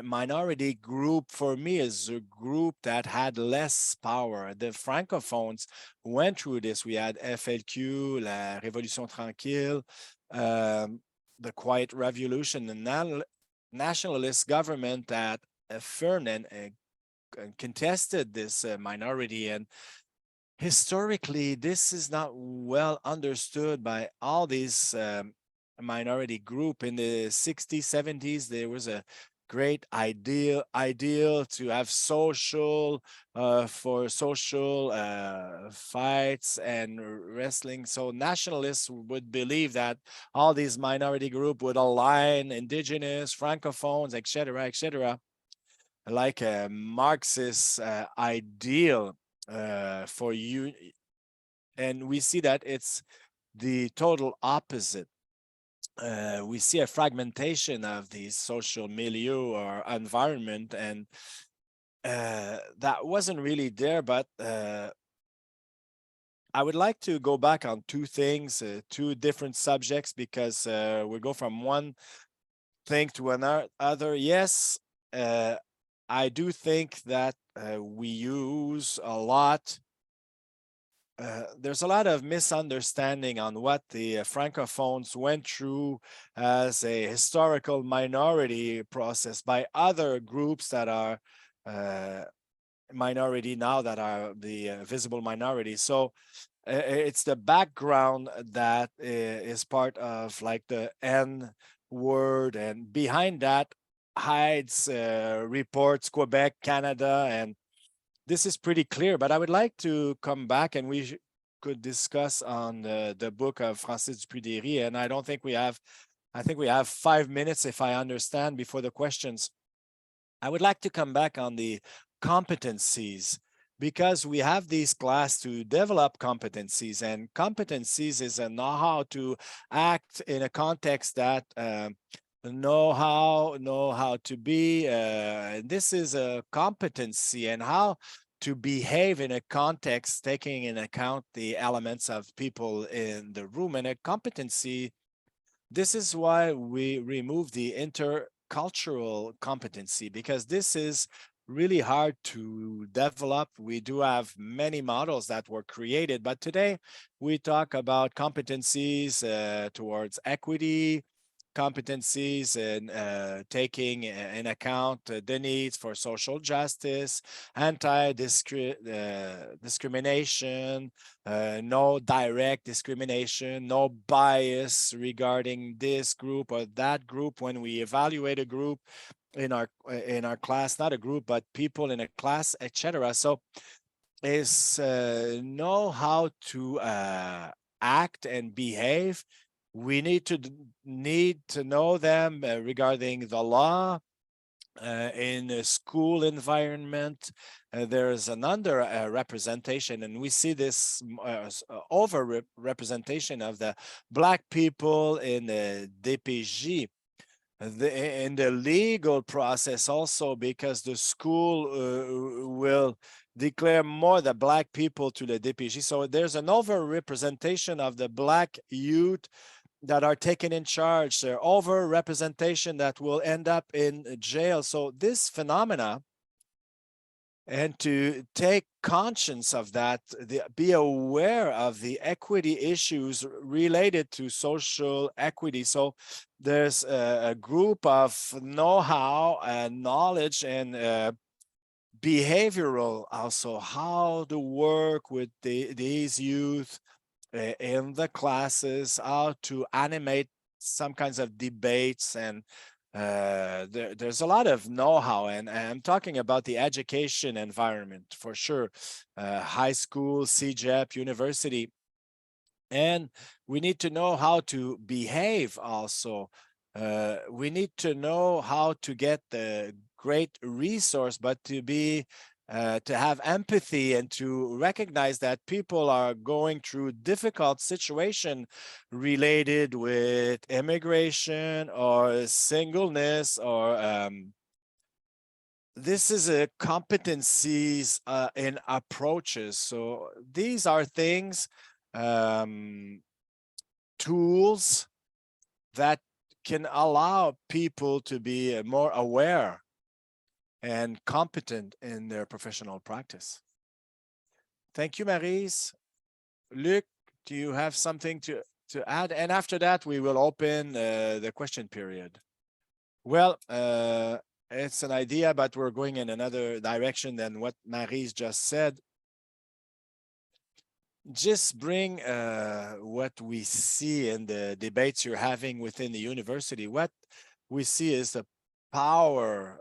minority group for me is a group that had less power. The Francophones went through this. We had FLQ, la Révolution Tranquille, the Quiet Revolution, the nationalist government that Ferdinand contested this minority. And historically, this is not well understood by all these minority group. In the 60s, 70s, there was a great ideal to have social for social fights and wrestling. So nationalists would believe that all these minority group would align indigenous, francophones, etc., like a Marxist ideal for you. And we see that it's the total opposite. We see a fragmentation of the social milieu or environment, and that wasn't really there. But I would like to go back on two things, two different subjects, because we go from one thing to another. Yes, I do think that we use a lot. There's a lot of misunderstanding on what the Francophones went through as a historical minority process by other groups that are minority now, that are the visible minority. So it's the background that is part of like the N word, and behind that hides reports Quebec, Canada, and this is pretty clear. But I would like to come back, and we could discuss on the book of Francis Dupuy-Derry, and I think we have 5 minutes, if I understand, before the questions. I would like to come back on the competencies, because we have these class to develop competencies, and competencies is a know-how to act in a context that know how to be. This is a competency, and how to behave in a context taking in account the elements of people in the room. And a competency, this is why we remove the intercultural competency, because this is really hard to develop. We do have many models that were created, but today we talk about competencies towards equity, competencies and taking in account the needs for social justice, anti-discrimination, no direct discrimination, no bias regarding this group or that group when we evaluate a group in our class, not a group, but people in a class, etc. So is know how to act and behave. We need to know them regarding the law in a school environment. There is an under representation, and we see this over representation of the Black people in the DPJ. In the legal process also, because the school will declare more the Black people to the DPJ. So there's an over-representation of the Black youth that are taken in charge. They're over-representation that will end up in jail. So this phenomena, and to take conscience of that, be aware of the equity issues related to social equity. So there's a group of know-how and knowledge and behavioral also, how to work with these youth in the classes, how to animate some kinds of debates, and there's a lot of know-how, and I'm talking about the education environment for sure, high school, CEGEP, university, and we need to know how to behave also We need to know how to get the great resource, but to have empathy and to recognize that people are going through difficult situation related with immigration or singleness or this is a competencies in approaches. So these are things, tools that can allow people to be more aware and competent in their professional practice. Thank you, Maryse. Luc, do you have something to add? And after that, we will open the question period. Well, it's an idea, but we're going in another direction than what Maryse just said. Just bring what we see in the debates you're having within the university. What we see is the power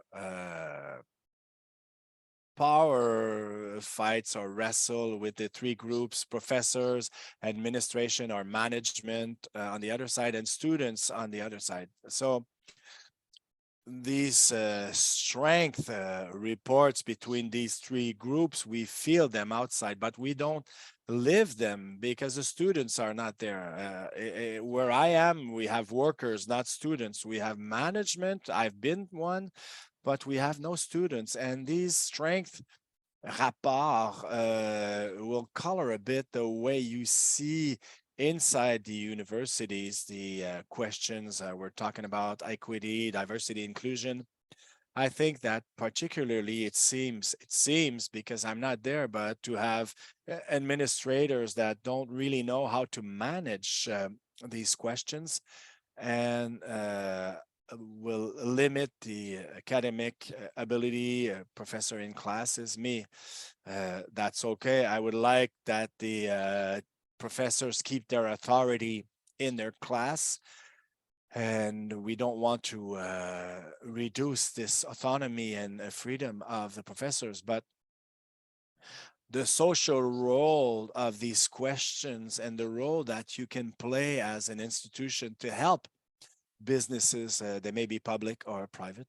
fights or wrestle with the three groups: professors, administration or management on the other side, and students on the other side. So these strength reports between these three groups, we feel them outside, but we don't live them because the students are not there. Where I am, we have workers, not students. We have management. I've been one, but we have no students. And these strength rapport will color a bit the way you see inside the universities, the questions we're talking about: equity, diversity, inclusion. I think that particularly it seems because I'm not there, but to have administrators that don't really know how to manage these questions and will limit the academic ability. Professor in classes, me, that's okay. I would like that the professors keep their authority in their class, and we don't want to reduce this autonomy and freedom of the professors, but the social role of these questions and the role that you can play as an institution to help businesses, they may be public or private.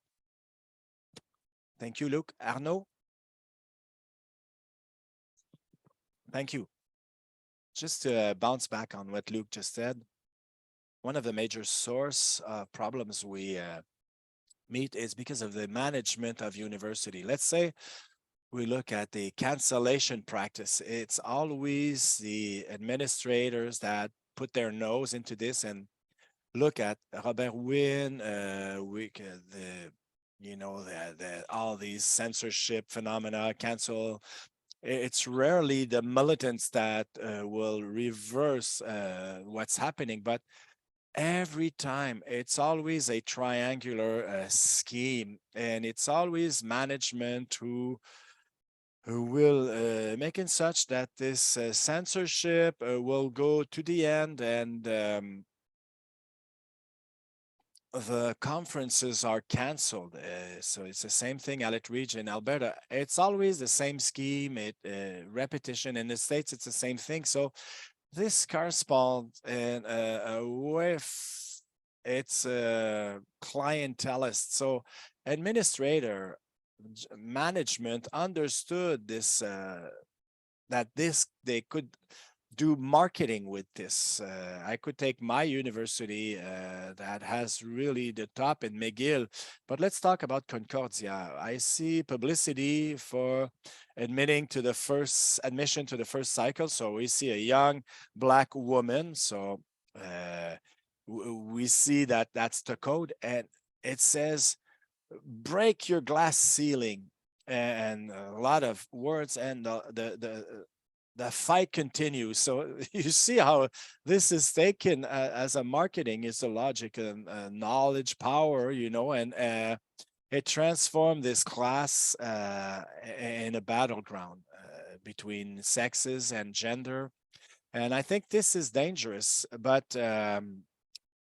Thank you, Luc. Arnaud? Thank you. Just to bounce back on what Luc just said, one of the major source of problems we meet is because of the management of university. Let's say we look at the cancellation practice. It's always the administrators that put their nose into this and look at Robert Wynne, all these censorship phenomena, cancel. It's rarely the militants that will reverse what's happening, but every time it's always a triangular scheme, and it's always management who will make it such that this censorship will go to the end, and the conferences are canceled. So it's the same thing at region, Alberta. It's always the same scheme, repetition. In the States, it's the same thing. So this corresponds with its clientelist. So administrator management understood this, that they could do marketing with this. I could take my university that has really the top in McGill, but let's talk about Concordia. I see publicity for admission to the first cycle. So we see a young Black woman. So we see that that's the code, and it says, break your glass ceiling, and a lot of words, and the fight continues. So you see how this is taken as a marketing. It's a logic and knowledge, power, and it transformed this class in a battleground between sexes and gender. And I think this is dangerous, but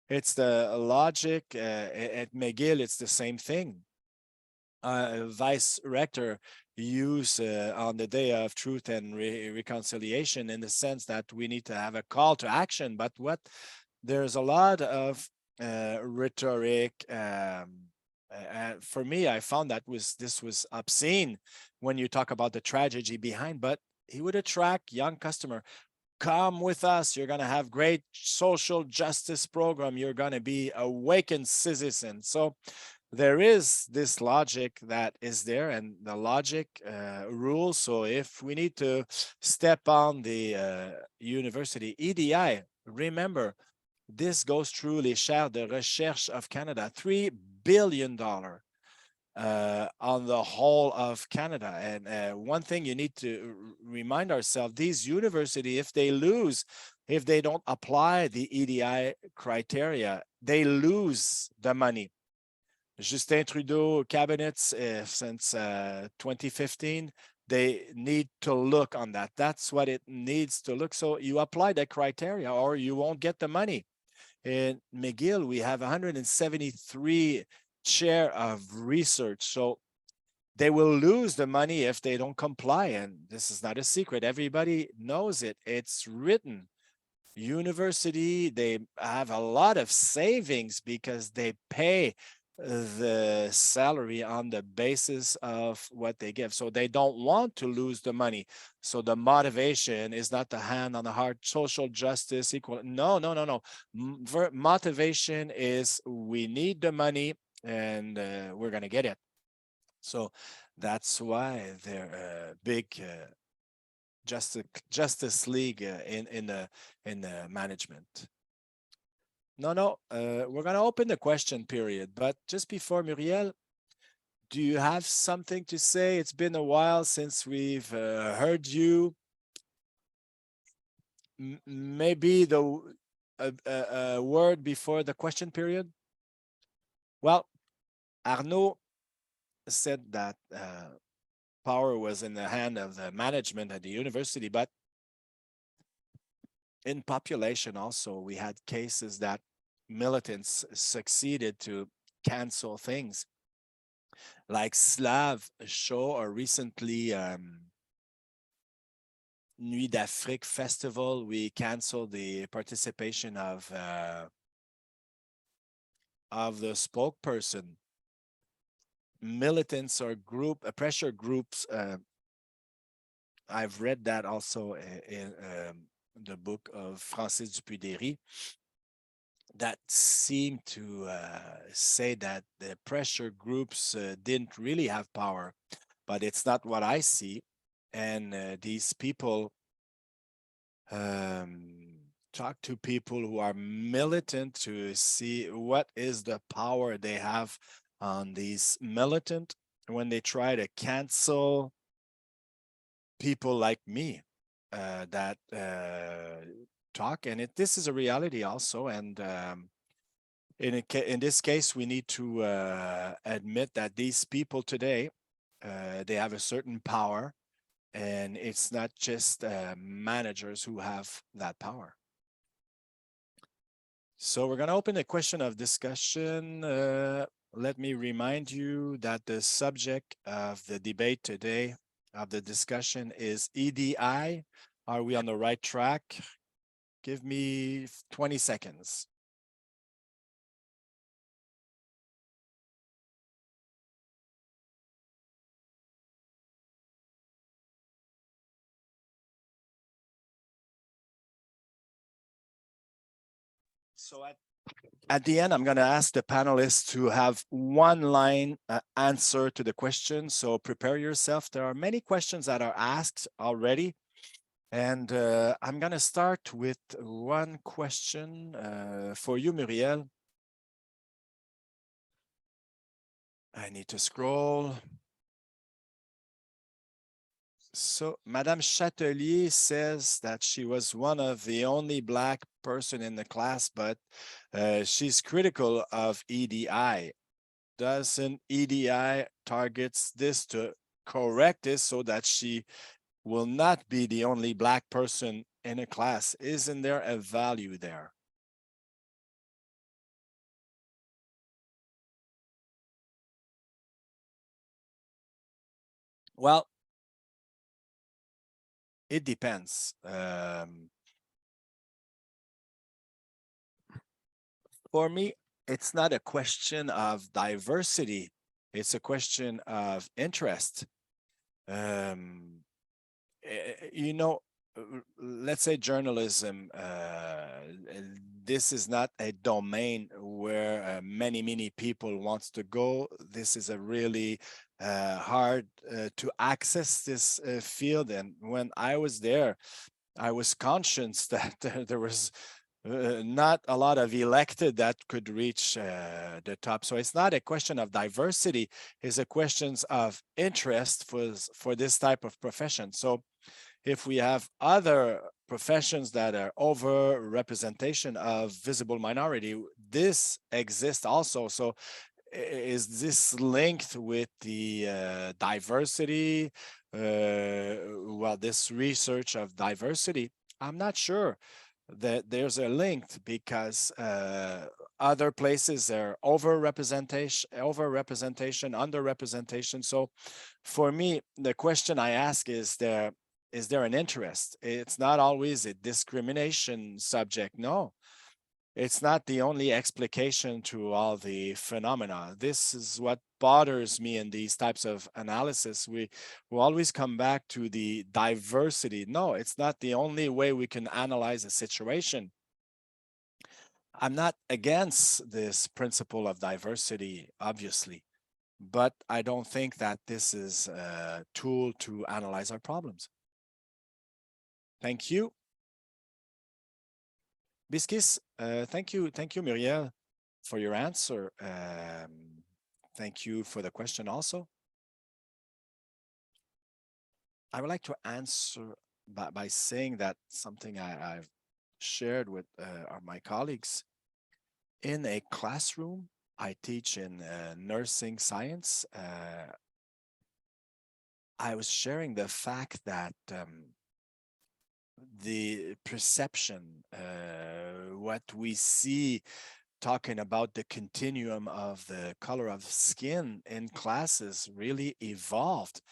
it's the logic. At McGill, it's the same thing. Vice Rector use on the day of truth and reconciliation, in the sense that we need to have a call to action. But there's a lot of rhetoric. For me, I found that this was obscene when you talk about the tragedy behind, but he would attract young customer. Come with us. You're going to have great social justice program. You're going to be awakened citizen. So there is this logic that is there, and the logic rules. So if we need to step on the university EDI, remember, this goes through les chaires de recherche of Canada, $3 billion on the whole of Canada. And one thing you need to remind ourselves, these universities, if they lose, if they don't apply the EDI criteria, they lose the money. Justin Trudeau cabinets since 2015, they need to look on that. That's what it needs to look. So you apply the criteria or you won't get the money. In McGill, we have 173 chair of research. So they will lose the money if they don't comply. And this is not a secret. Everybody knows it. It's written. University, they have a lot of savings because they pay the salary on the basis of what they give. So they don't want to lose the money. So the motivation is not the hand on the heart, social justice, equal. No. Motivation is we need the money and we're going to get it. So that's why they're a big Justice League in the management. No, we're going to open the question period, but just before, Murielle, do you have something to say? It's been a while since we've heard you. Maybe a word before the question period? Well, Arnaud said that power was in the hand of the management at the university, but in population also, we had cases that militants succeeded to cancel things. Like Slav show or recently Nuit d'Afrique Festival, we canceled the participation of the spokesperson. Militants or pressure groups. I've read that also in the book of Francis Dupuy-Derry, that seem to say that the pressure groups didn't really have power, but it's not what I see. And these people talk to people who are militant to see what is the power they have on these militant when they try to cancel people like me that talk. And this is a reality also. And in this case, we need to admit that these people today, they have a certain power, and it's not just managers who have that power. So we're going to open a question of discussion. Let me remind you that the subject of the debate today, of the discussion, is EDI. Are we on the right track? Give me 20 seconds. So at the end, I'm going to ask the panelists to have one line answer to the question. So prepare yourself. There are many questions that are asked already. And I'm going to start with one question for you, Murielle. I need to scroll. So Madame Chatelier says that she was one of the only Black person in the class, but she's critical of EDI. Doesn't EDI targets this to correct this so that she will not be the only Black person in a class? Isn't there a value there? Well, it depends. For me, it's not a question of diversity. It's a question of interest. Um, you know, let's say journalism, this is not a domain where many people wants to go. This is a really hard to access this field. And when I was there, I was conscious that there was not a lot of elected that could reach the top. So it's not a question of diversity, it's a question of interest for this type of profession. So if we have other professions that are over representation of visible minority, this exists also. So is this linked with the diversity? Well, this research of diversity, I'm not sure that there's a link because other places are overrepresentation, underrepresentation. So for me, the question I ask is there an interest? It's not always a discrimination subject. No, it's not the only explication to all the phenomena. This is what bothers me in these types of analysis. We will always come back to the diversity. No, it's not the only way we can analyze a situation. I'm not against this principle of diversity, obviously, but I don't think that this is a tool to analyze our problems. Thank you. Bilkis, thank you, Murielle, for your answer. Thank you for the question also. I would like to answer by saying that something I've shared with my colleagues. In a classroom, I teach in nursing science. I was sharing the fact that the perception, what we see talking about the continuum of the color of skin in classes really evolved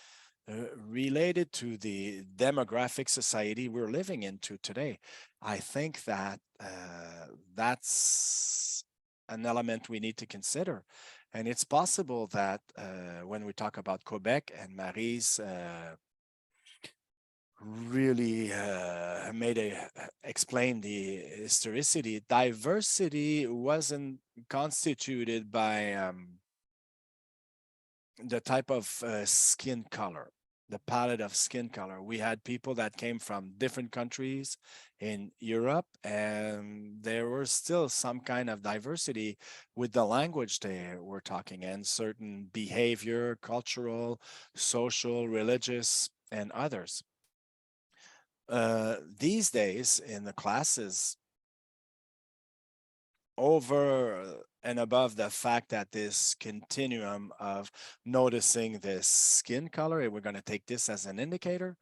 related to the demographic society we're living into today. I think that that's an element we need to consider. And it's possible that when we talk about Quebec, and Marie's really explain the historicity. Diversity wasn't constituted by the type of skin color, the palette of skin color. We had people that came from different countries in Europe, and there was still some kind of diversity with the language they were talking and certain behavior, cultural, social, religious, and others. These days in the classes, over and above the fact that this continuum of noticing this skin color, and we're going to take this as an indicator,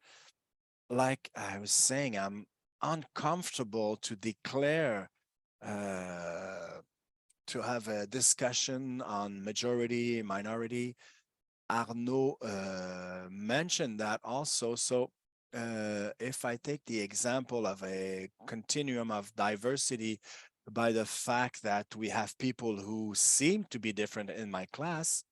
like I was saying, I'm uncomfortable to declare to have a discussion on majority, minority. Arnaud mentioned that also. So if I take the example of a continuum of diversity by the fact that we have people who seem to be different in my class,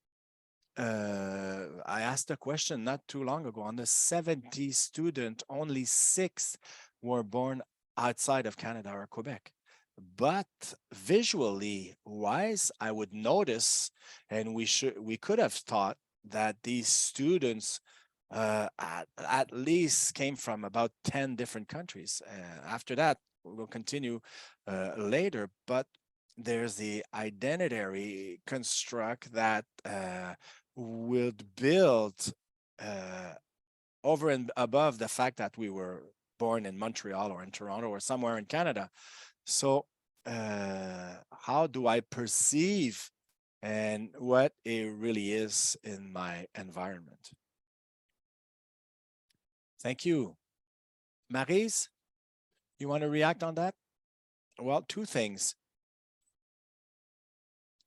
I asked a question not too long ago. On the 70 students, only 6 were born outside of Canada or Quebec. But visually wise, I would notice, and we could have thought that these students at least came from about 10 different countries. After that, we'll continue later, but there's the identity construct that would build over and above the fact that we were born in Montreal or in Toronto or somewhere in Canada. So how do I perceive and what it really is in my environment? Thank you. Maryse, you want to react on that? Well, 2 things.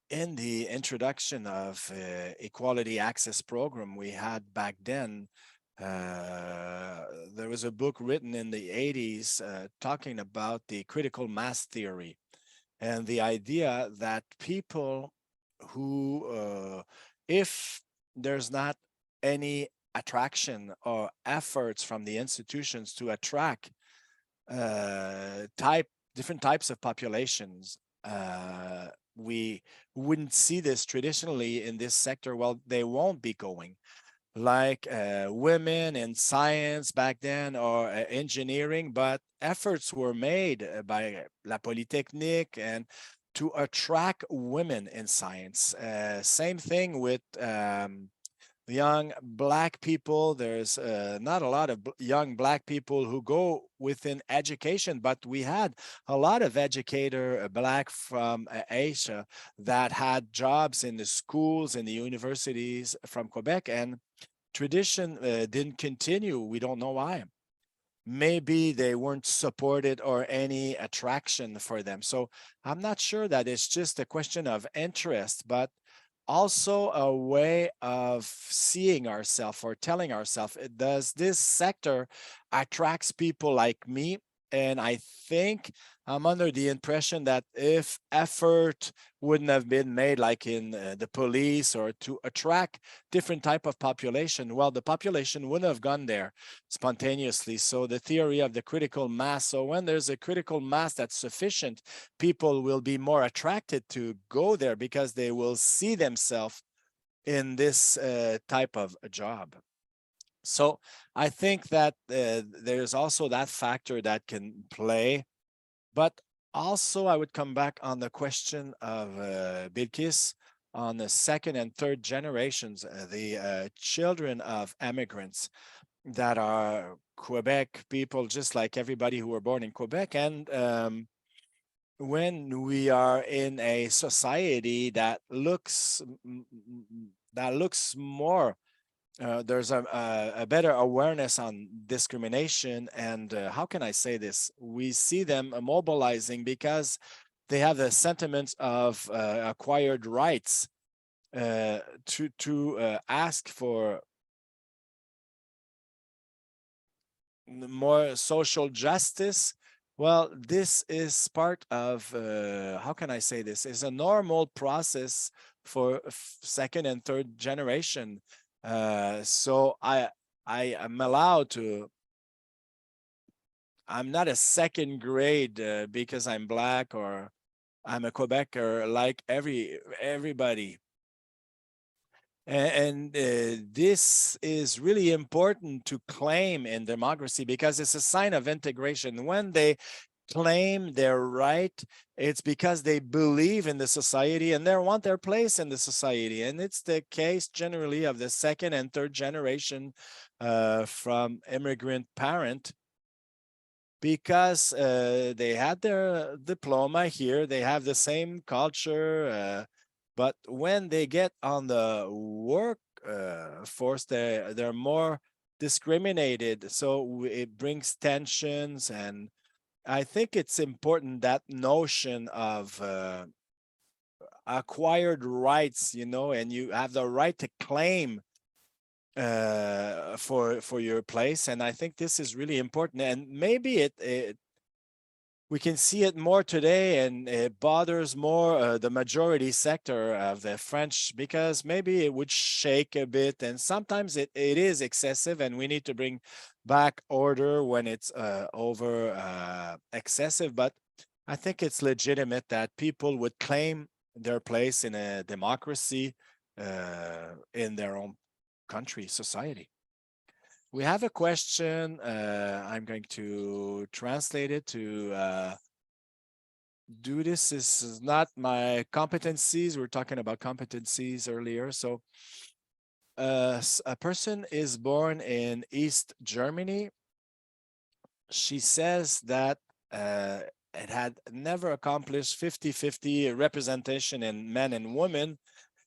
In the introduction of equality access program we had back then, there was a book written in the 80s talking about the critical mass theory. and the idea that people who, if there's not any attraction or efforts from the institutions to attract different types of populations, we wouldn't see this traditionally in this sector. Well, they won't be going like women in science back then or engineering, but efforts were made by La Polytechnique and to attract women in science. Same thing with young Black people. There's not a lot of young Black people who go within education, but we had a lot of educator Black from Asia that had jobs in the schools, in the universities from Quebec, and tradition didn't continue. We don't know why. Maybe they weren't supported or any attraction for them. So I'm not sure that it's just a question of interest, but also a way of seeing ourselves or telling ourselves, does this sector attracts people like me? And I think I'm under the impression that if effort wouldn't have been made like in the police or to attract different type of population, well, the population wouldn't have gone there spontaneously. So the theory of the critical mass, so when there's a critical mass that's sufficient, people will be more attracted to go there because they will see themselves in this type of a job. So I think that there's also that factor that can play. But also I would come back on the question of Bilkis on the second and third generations, the children of immigrants that are Quebec people, just like everybody who were born in Quebec. And when we are in a society that looks more there's a better awareness on discrimination, and how can I say this? We see them mobilizing because they have the sentiments of acquired rights to ask for more social justice. Well, this is part of, how can I say this, is a normal process for second and third generation. So I am allowed to, I'm not a second grade because I'm Black or I'm a Quebecer like everybody. And this is really important to claim in democracy because it's a sign of integration. When they claim their right, it's because they believe in the society and they want their place in the society. And it's the case generally of the second and third generation from immigrant parent, because they had their diploma here, they have the same culture, but when they get on the work force, they're more discriminated. So it brings tensions, and I think it's important, that notion of acquired rights, you know, and you have the right to claim for your place. And I think this is really important, and maybe it we can see it more today, and it bothers more the majority sector of the French, because maybe it would shake a bit, and sometimes it is excessive, and we need to bring back order when it's over excessive. But I think it's legitimate that people would claim their place in a democracy in their own country, society. We have a question. I'm going to translate it to do this. This is not my competencies. We're talking about competencies earlier. So a person is born in East Germany. She says that it had never accomplished 50-50 representation in men and women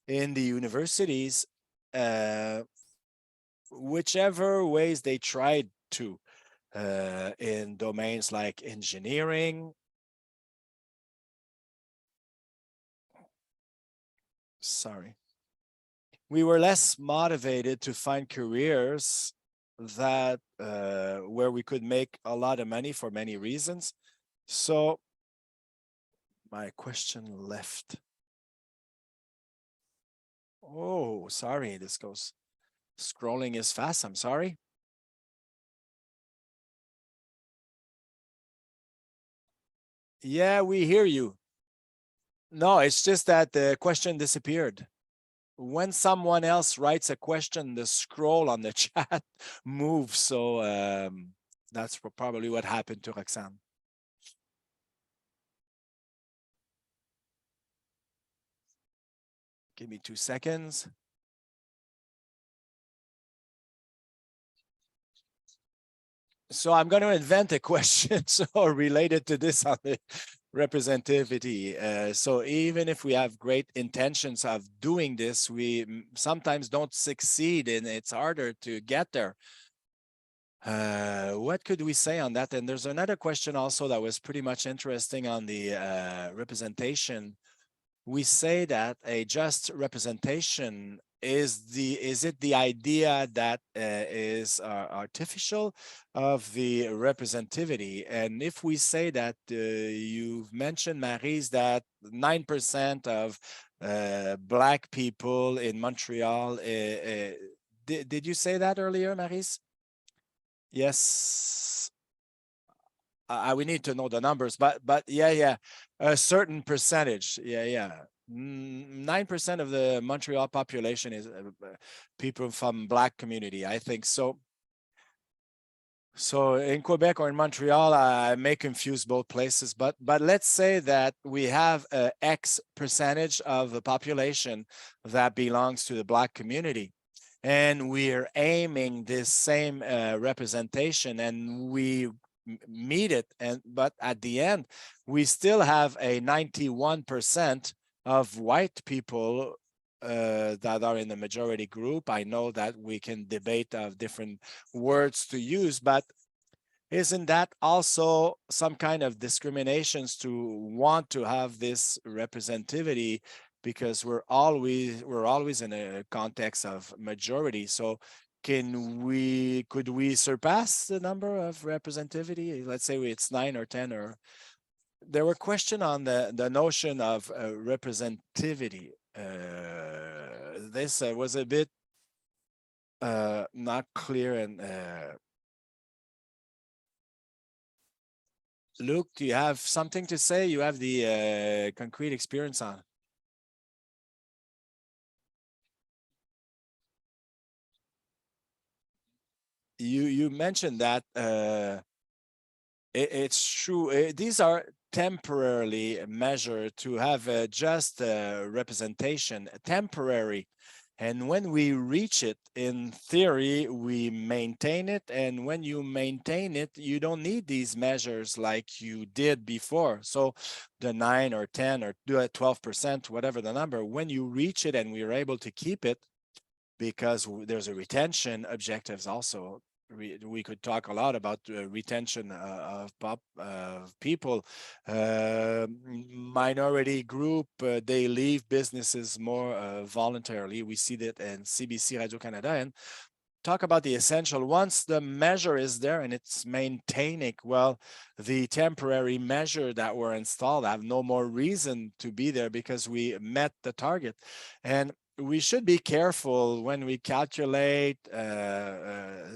in the universities, whichever ways they tried to, in domains like engineering. Sorry. We were less motivated to find careers that where we could make a lot of money for many reasons. So My question left. Oh, sorry, this goes scrolling is fast. I'm sorry. Yeah, we hear you. No, it's just that the question disappeared. When someone else writes a question, the scroll on the chat moves. So that's probably what happened to Roxane. Give me 2 seconds. So I'm going to invent a question so related to this on the representativity. So even if we have great intentions of doing this, we sometimes don't succeed and it's harder to get there. What could we say on that? And there's another question also that was pretty much interesting on the representation. We say that a just representation is it the idea that is artificial of the representativity? And if we say that you've mentioned, Maryse, that 9% of Black people in Montreal, did you say that earlier, Maryse? Yes. We need to know the numbers, but yeah, a certain percentage. Yeah. 9% of the Montreal population is people from Black community, I think. So in Quebec or in Montreal, I may confuse both places, but let's say that we have X percentage of the population that belongs to the Black community. And we're aiming this same representation, and we meet it, but at the end we still have a 91% of white people that are in the majority group. I know that we can debate of different words to use, but isn't that also some kind of discriminations to want to have this representativity, because we're always in a context of majority? So could we surpass the number of representativity? Let's say it's 9 or 10, or there were questions on the notion of representativity. This was a bit not clear. And Luke, do you have something to say? You have the concrete experience on. You mentioned that it's true. These are temporarily measured to have just representation, temporary. And when we reach it, in theory, we maintain it. And when you maintain it, you don't need these measures like you did before. So the 9 or 10 or 12%, whatever the number, when you reach it and we're able to keep it, because there's a retention objectives also. We could talk a lot about retention of people. Minority group, they leave businesses more voluntarily. We see that in CBC Radio-Canada, and talk about the essential. Once the measure is there and it's maintaining, well, the temporary measure that were installed have no more reason to be there because we met the target. And we should be careful when we calculate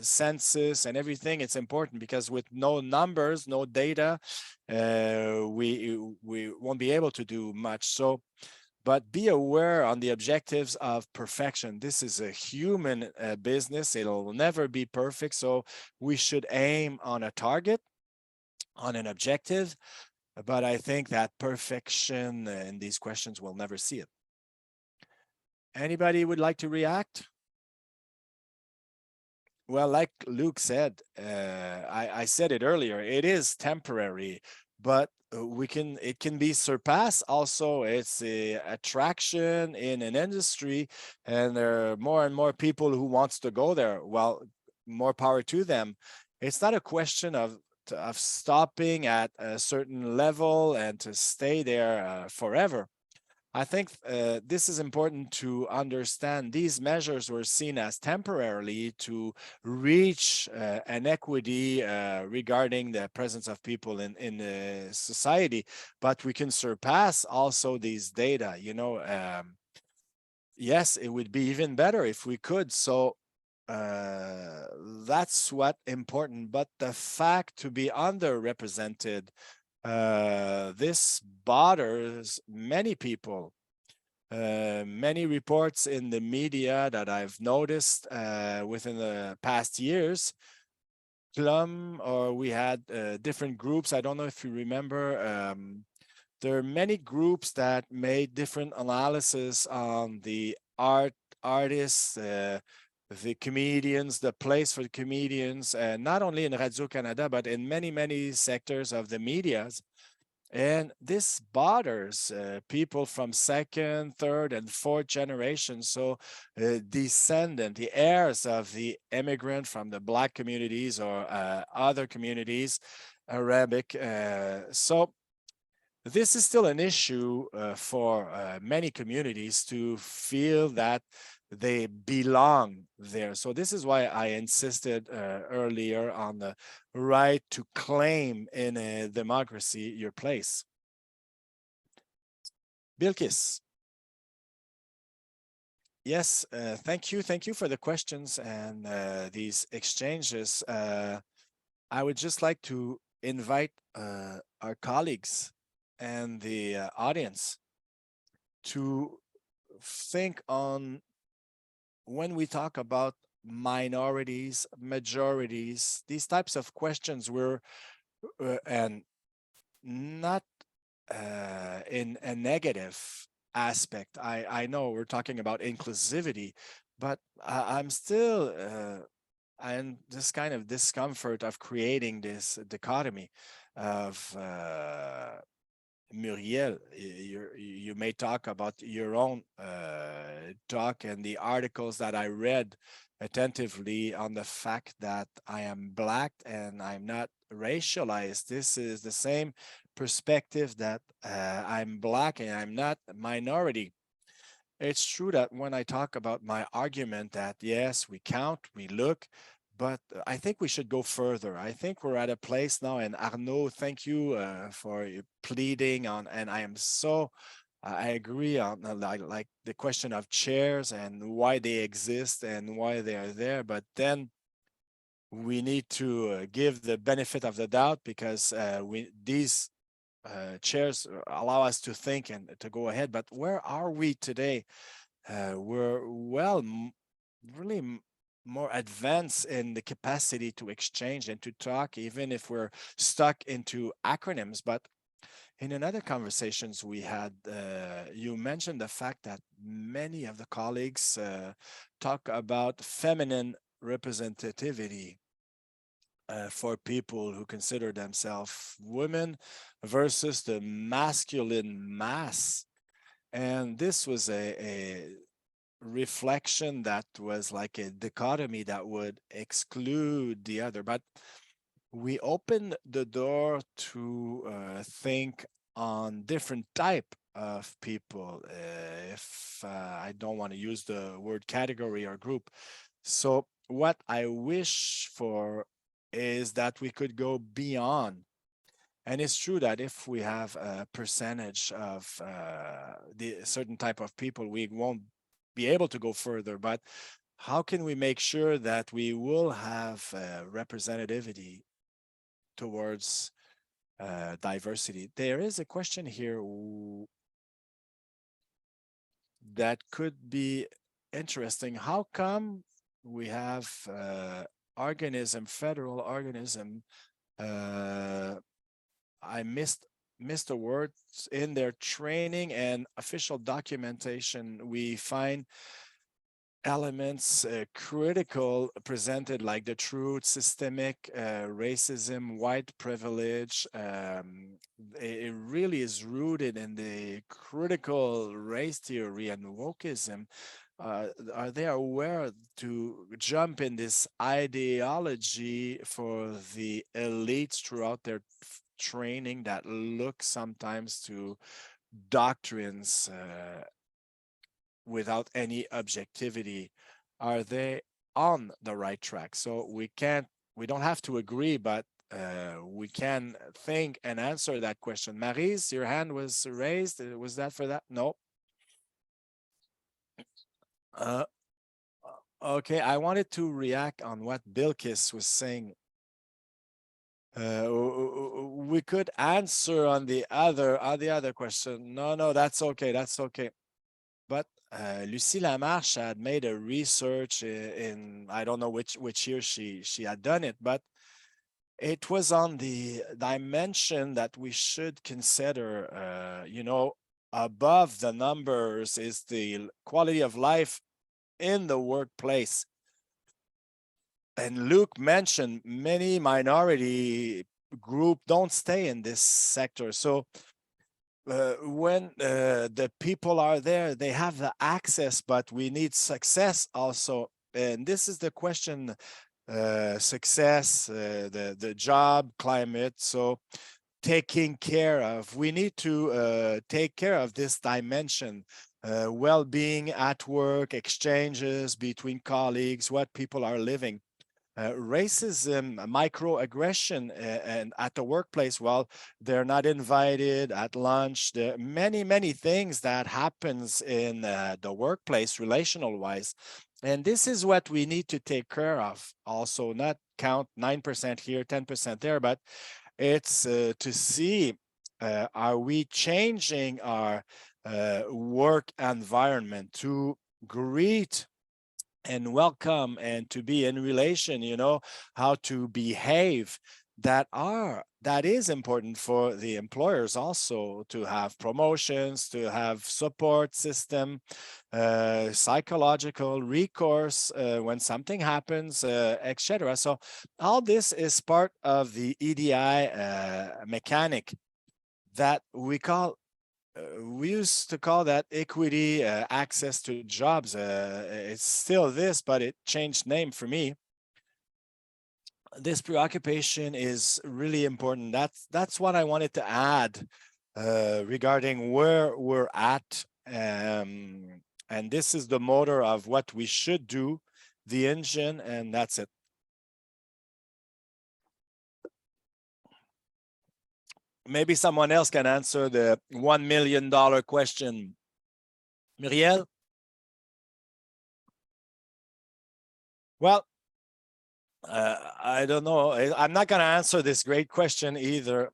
census and everything. It's important because with no numbers, no data, we won't be able to do much. So, but be aware on the objectives of perfection. This is a human business. It'll never be perfect. So we should aim on a target, on an objective. But I think that perfection in these questions, we'll never see it. Anybody would like to react? Well, like Luke said, I said it earlier, it is temporary, but it can be surpassed also. It's a attraction in an industry, and there are more and more people who wants to go there. Well, more power to them. It's not a question of stopping at a certain level and to stay there forever. I think this is important to understand. These measures were seen as temporarily to reach an equity regarding the presence of people in society, but we can surpass also these data. You know, yes, it would be even better if we could. So that's what important. But the fact to be underrepresented, this bothers many people. Many reports in the media that I've noticed within the past years, Plum, or we had different groups. I don't know if you remember. There are many groups that made different analysis on the artists, the comedians, the place for the comedians, not only in Radio-Canada, but in many sectors of the medias. And this bothers people from second, third, and fourth generation. So descendant, the heirs of the immigrant from the Black communities or other communities, Arabic. So this is still an issue for many communities to feel that they belong there. So this is why I insisted earlier on the right to claim in a democracy your place. Bilkis. Yes, thank you. Thank you for the questions and these exchanges. I would just like to invite our colleagues and the audience to think on when we talk about minorities, majorities, these types of questions were and not in a negative aspect. I know we're talking about inclusivity, but I'm still and this kind of discomfort of creating this dichotomy of Murielle, you may talk about your own talk and the articles that I read attentively on the fact that I am Black and I'm not racialized. This is the same perspective that I'm Black and I'm not a minority. It's true that when I talk about my argument that yes, we count, we look, but I think we should go further. I think we're at a place now, and Arnaud, thank you for pleading on, and I am so, I agree on like the question of chairs and why they exist and why they are there, but then we need to give the benefit of the doubt because these chairs allow us to think and to go ahead. But where are we today? We're really more advanced in the capacity to exchange and to talk, even if we're stuck into acronyms. But in another conversations we had, you mentioned the fact that many of the colleagues talk about feminine representativity for people who consider themselves women versus the masculine mass. And this was a reflection that was like a dichotomy that would exclude the other. But we opened the door to think on different type of people, if I don't want to use the word category or group. So what I wish for is that we could go beyond. And it's true that if we have a percentage of the certain type of people, we won't be able to go further. But how can we make sure that we will have representativity towards diversity? There is a question here that could be interesting. How come we have federal organism, I missed the words in their training and official documentation. We find elements critical presented like the truth, systemic racism, white privilege. It really is rooted in the critical race theory and wokeism. Are they aware to jump in this ideology for the elites throughout their training that look sometimes to doctrines without any objectivity, are they on the right track? So we don't have to agree, but we can think and answer that question. Maryse, your hand was raised. Was that for that? No. Okay, I wanted to react on what Bilkis was saying. We could answer on the other question. No, that's okay. That's okay. But Lucie Lamarche had made a research in I don't know which year she had done it, but it was on the dimension that we should consider. You know, above the numbers is the quality of life in the workplace. And Luc mentioned many minority group don't stay in this sector. So when the people are there, they have the access, but we need success also. And this is the question, success, the job, climate. So taking care of, we need to take care of this dimension, well-being at work, exchanges between colleagues, what people are living. Racism, microaggression, and at the workplace, well, they're not invited at lunch. There are many things that happens in the workplace, relational wise. And this is what we need to take care of. Also, not count 9% here, 10% there, but it's to see, are we changing our work environment to greet and welcome and to be in relation, you know, how to behave, that is important for the employers also, to have promotions, to have support system, psychological recourse when something happens, etc. So all this is part of the EDI mechanic that we used to call that equity, access to jobs. It's still this, but it changed name for me. This preoccupation is really important. That's what I wanted to add regarding where we're at. And this is the motor of what we should do, the engine, and that's it. Maybe someone else can answer the $1 million question. Murielle? Well, I don't know. I'm not going to answer this great question either.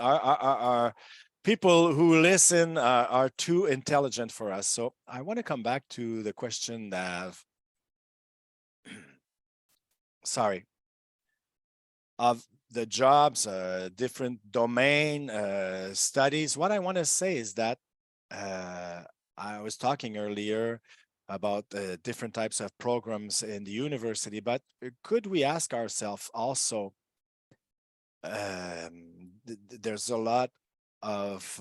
Our people who listen are too intelligent for us. So I want to come back to the question of, sorry, of the jobs, different domain studies. What I want to say is that I was talking earlier about different types of programs in the university, but could we ask ourselves also, there's a lot of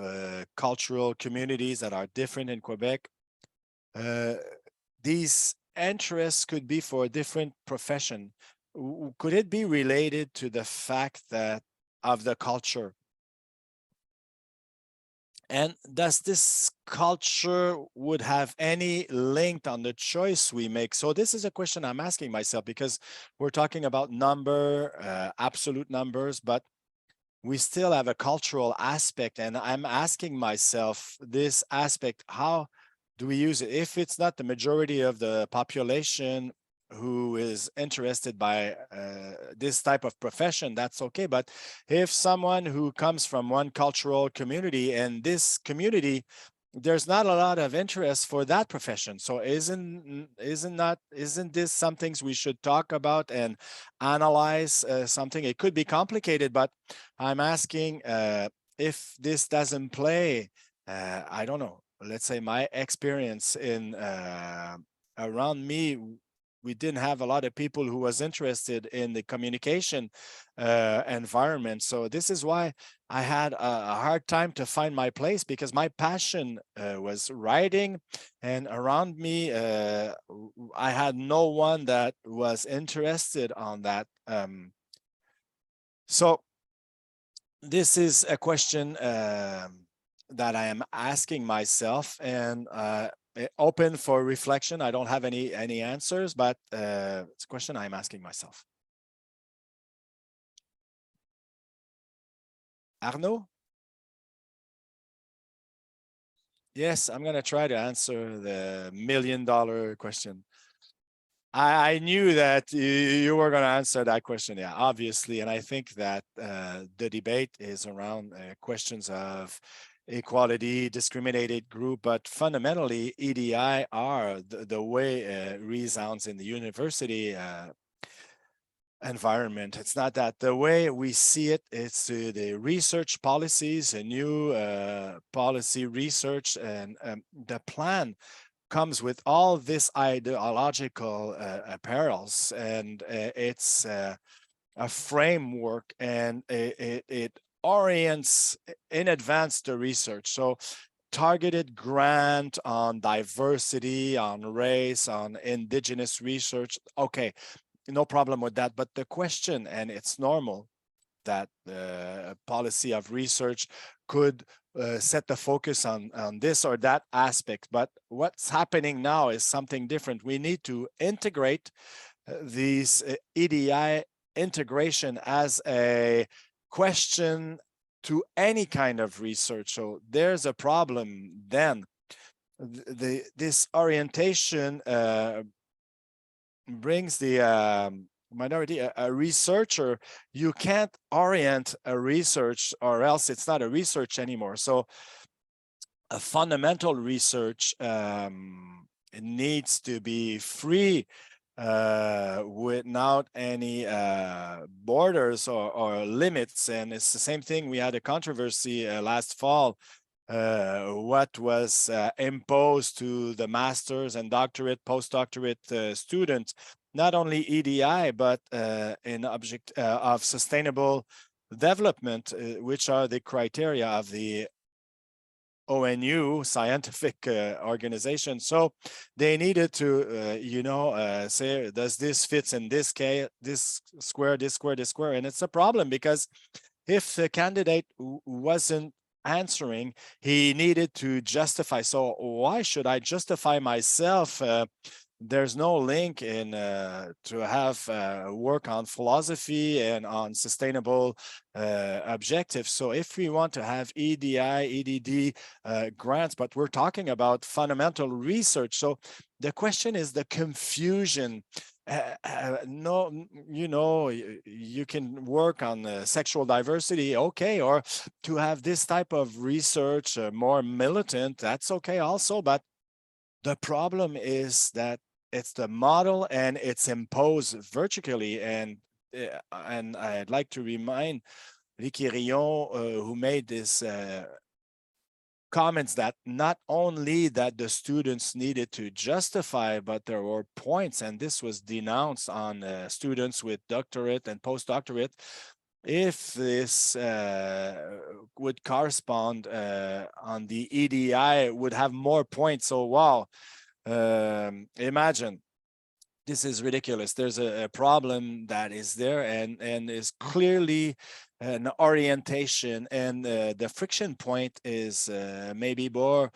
cultural communities that are different in Quebec. These interests could be for a different profession. Could it be related to the fact that of the culture? And does this culture would have any link on the choice we make? So this is a question I'm asking myself, because we're talking about absolute numbers, but we still have a cultural aspect. And I'm asking myself this aspect, how do we use it? If it's not the majority of the population who is interested by this type of profession, that's okay. But if someone who comes from one cultural community, and this community, there's not a lot of interest for that profession, so isn't this some things we should talk about and analyze? Something, it could be complicated, but I'm asking if this doesn't play, I don't know, let's say my experience in around me, we didn't have a lot of people who was interested in the communication environment. So this is why I had a hard time to find my place, because my passion was writing, and around me, I had no one that was interested on that. So this is a question that I am asking myself, and open for reflection. I don't have any answers, but it's a question I'm asking myself. Arnaud? Yes, I'm going to try to answer the $1 million question. I knew that you were going to answer that question. Yeah, obviously. And I think that the debate is around questions of equality, discriminated group, but fundamentally EDI are the way it resounds in the university environment. It's not that. The way we see it, it's the research policies, a new policy research, and the plan comes with all this ideological apparels, and it's a framework, and it orients in advance the research. So targeted grant on diversity, on race, on indigenous research. Okay, no problem with that. But the question, and it's normal that the policy of research could set the focus on this or that aspect. But what's happening now is something different. We need to integrate these EDI integration as a question to any kind of research. So there's a problem then. This orientation brings the minority, a researcher, you can't orient a research or else it's not a research anymore. So a fundamental research it needs to be free without any borders or limits. And it's the same thing. We had a controversy last fall. What was imposed to the master's and doctorate, postdoctorate students, not only EDI, but in object of sustainable development, which are the criteria of the ONU scientific organization. So they needed to, say, does this fits in this case, this square, this square, this square? And it's a problem because if the candidate wasn't answering, he needed to justify. So why should I justify myself? There's no link in to have work on philosophy and on sustainable objectives. So if we want to have EDI, EDD grants, but we're talking about fundamental research. So the question is the confusion. No, you can work on sexual diversity, okay, or to have this type of research more militant, that's okay also. But the problem is that it's the model and it's imposed vertically. And I'd like to remind Ricky Rion, who made this comments that not only that the students needed to justify, but there were points, and this was denounced on students with doctorate and postdoctorate, if this would correspond on the EDI, would have more points. So wow, imagine. This is ridiculous. There's a problem that is there and is clearly an orientation, and the friction point is maybe more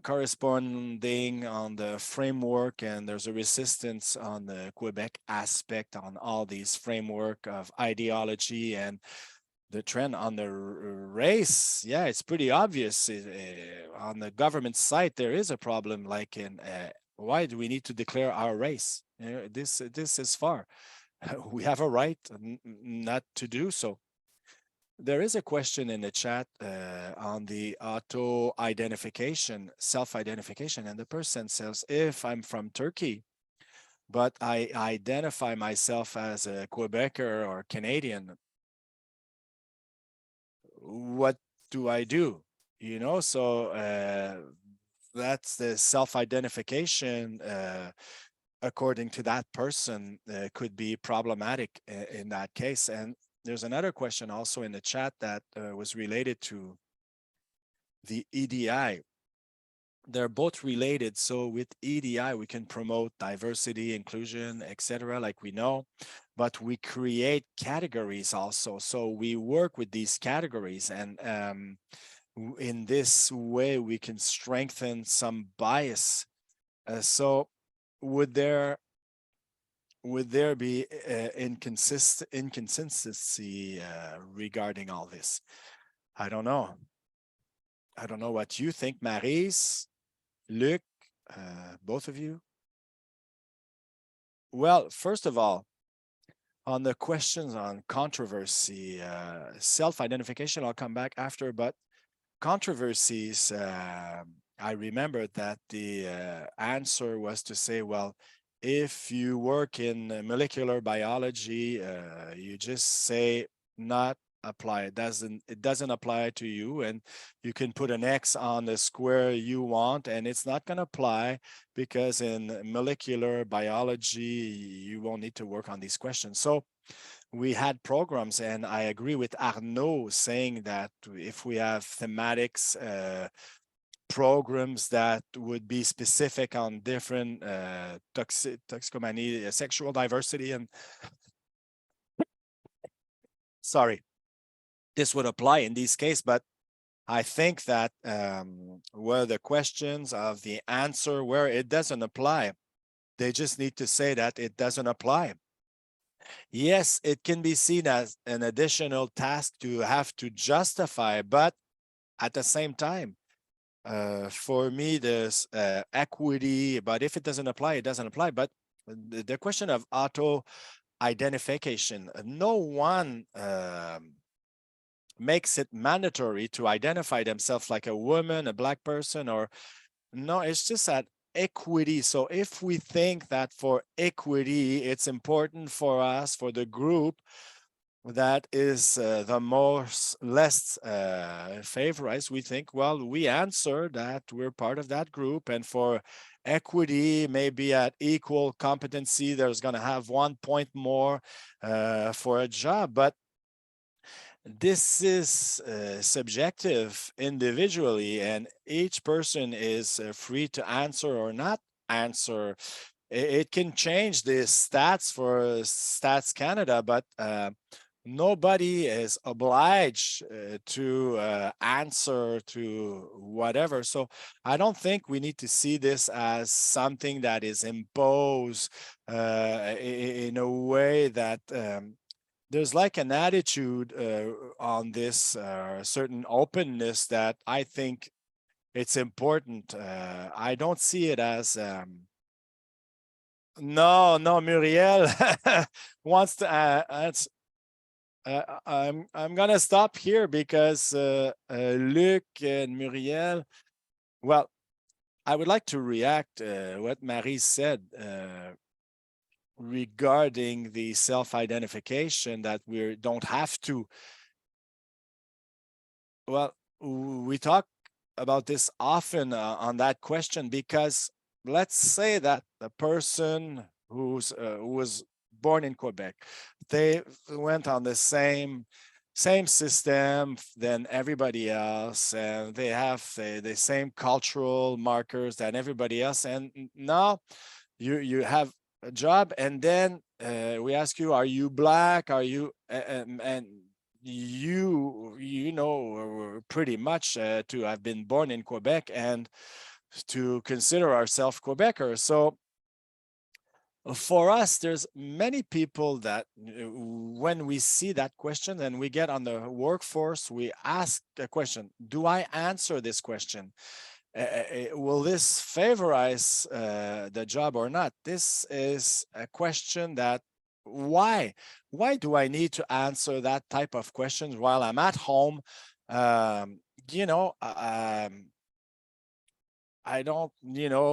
corresponding on the framework, and there's a resistance on the Quebec aspect on all these framework of ideology. And the trend on the race, yeah, it's pretty obvious. On the government side, there is a problem, like in why do we need to declare our race? This is far. We have a right not to do so. There is a question in the chat on the auto-identification, self-identification, and the person says, if I'm from Turkey, but I identify myself as a Quebecer or Canadian, what do I do? So that's the self-identification according to that person could be problematic in that case. And there's another question also in the chat that was related to the EDI. they're both related. So with EDI, we can promote diversity, inclusion, etc., like we know, but we create categories also. So we work with these categories, and in this way, we can strengthen some bias. So would there be inconsistency regarding all this? I don't know. I don't know what you think, Maryse, Luc, both of you. Well, first of all, on the questions on controversy, self-identification, I'll come back after, but controversies, I remember that the answer was to say, well, if you work in molecular biology, you just say not apply. It doesn't apply to you, and you can put an X on the square you want, and it's not going to apply because in molecular biology, you won't need to work on these questions. So we had programs, and I agree with Arnaud saying that if we have thematics programs that would be specific on different toxicomania, sexual diversity, and sorry, this would apply in these cases, but I think that where the questions of the answer where it doesn't apply, they just need to say that it doesn't apply. Yes, it can be seen as an additional task to have to justify, but at the same time, for me, there's equity, but if it doesn't apply, it doesn't apply. But the question of auto identification, no one makes it mandatory to identify themselves like a woman, a Black person, or no, it's just that equity. So if we think that for equity, it's important for us, for the group that is the most less favorized, we think, well, we answer that we're part of that group, and for equity, maybe at equal competency, there's going to have 1 point more for a job. But this is subjective individually, and each person is free to answer or not answer. It can change the stats for Stats Canada, but nobody is obliged to answer to whatever. So I don't think we need to see this as something that is imposed in a way that there's like an attitude on this certain openness that I think it's important. I don't see it as no, Murielle wants to I'm gonna stop here because Luc and Murielle, well, I would like to react what Marie said regarding the self-identification, that we don't have to. Well, we talk about this often on that question, because let's say that the person who was born in Quebec, they went on the same system than everybody else, and they have the same cultural markers than everybody else, and now you have a job, and then we ask you, are you Black, are you and you know pretty much to have been born in Quebec and to consider ourselves Quebecers. So for us, there's many people that when we see that question and we get on the workforce, we ask a question: do I answer this question? Will this favorize the job or not? This is a question that why do I need to answer that type of questions while I'm at home? You know, I don't,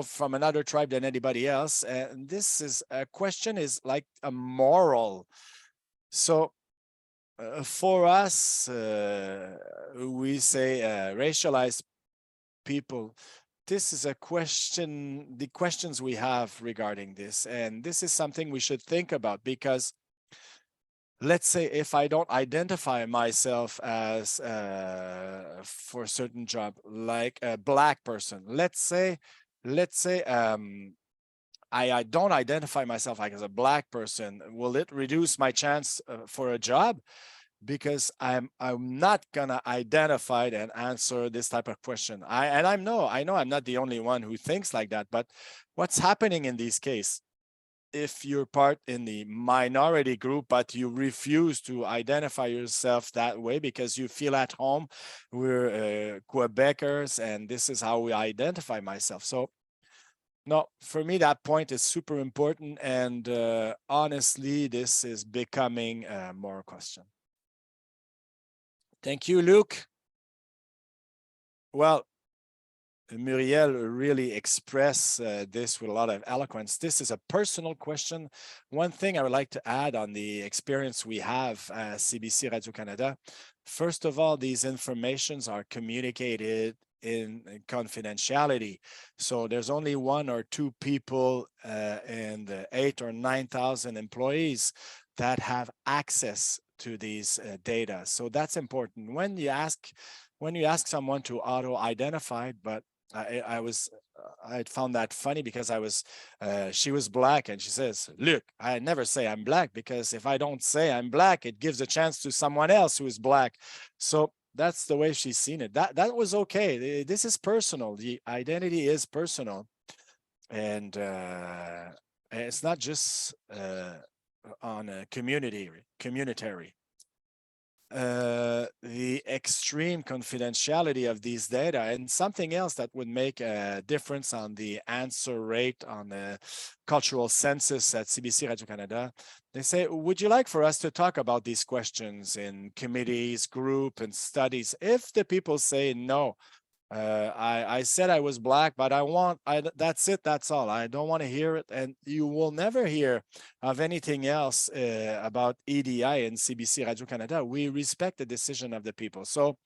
from another tribe than anybody else. And this is a question is like a moral. So for us, we say racialized people. This is a question, the questions we have regarding this. And this is something we should think about, because let's say if I don't identify myself as for a certain job, like a Black person, let's say I don't identify myself like as a Black person, will it reduce my chance for a job? Because I'm not gonna identify and answer this type of question. I know I'm not the only one who thinks like that, but what's happening in these cases? If you're part in the minority group, but you refuse to identify yourself that way because you feel at home, we're Quebecers and this is how we identify myself. So no, for me, that point is super important. And honestly, this is becoming more question. Thank you, Luke. Well, Murielle really expressed this with a lot of eloquence. This is a personal question. One thing I would like to add on the experience we have at CBC Radio-Canada, first of all, these informations are communicated in confidentiality. So there's only 1 or 2 people in the 8,000 or 9,000 employees that have access to these data. So that's important. When you ask someone to auto-identify, but I found that funny because she was Black and she says, look, I never say I'm Black because if I don't say I'm Black, it gives a chance to someone else who is Black. So that's the way she's seen it. That was okay. This is personal. The identity is personal. And it's not just on a communitary. The extreme confidentiality of these data, and something else that would make a difference on the answer rate on the cultural census at CBC Radio-Canada. They say, would you like for us to talk about these questions in committees, group, and studies? If the people say no, I said I was Black, but that's it, that's all. I don't want to hear it. And you will never hear of anything else about EDI and CBC Radio-Canada. We respect the decision of the people. So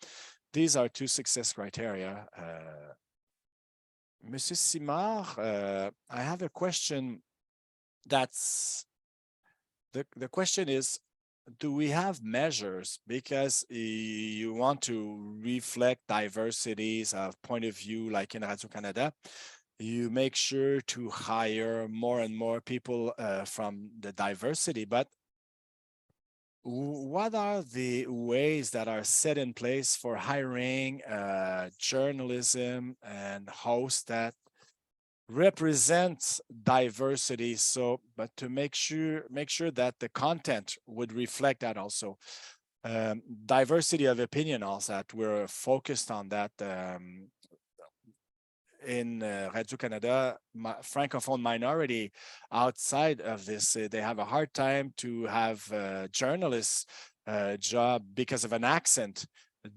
these are 2 success criteria. Monsieur Simard, I have a question the question is, do we have measures because you want to reflect diversities of point of view like in Radio-Canada? You make sure to hire more and more people from the diversity, but what are the ways that are set in place for hiring journalism and hosts that represents diversity, so but to make sure that the content would reflect that also. Diversity of opinion also, that we're focused on that in Radio-Canada, Francophone minority outside of this, they have a hard time to have journalists job because of an accent.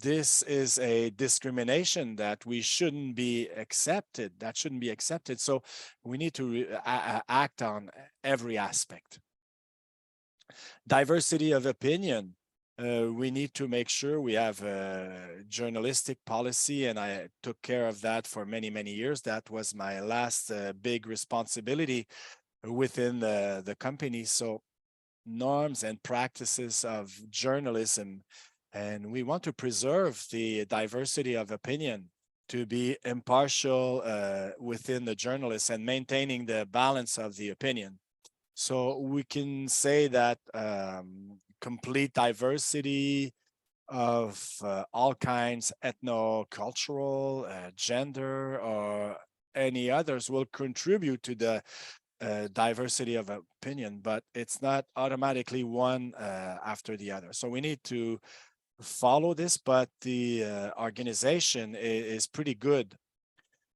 This is a discrimination that we shouldn't be accepted. That shouldn't be accepted. So we need to act on every aspect. Diversity of opinion. We need to make sure we have a journalistic policy, and I took care of that for many, many years. That was my last big responsibility within the company. So norms and practices of journalism, and we want to preserve the diversity of opinion to be impartial within the journalists and maintaining the balance of the opinion. So we can say that complete diversity of all kinds, ethno-cultural, gender, or any others will contribute to the diversity of opinion, but it's not automatically one after the other. So we need to follow this, but the organization is pretty good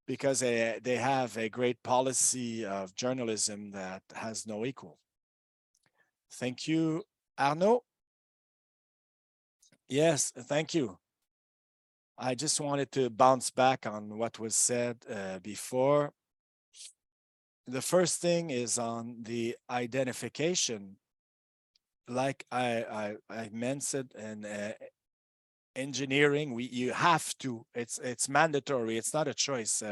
because they have a great policy of journalism that has no equal. Thank you, Arnaud. Yes, thank you. I just wanted to bounce back on what was said before. The first thing is on the identification. Like I mentioned, in engineering, you have to. It's mandatory. It's not a choice.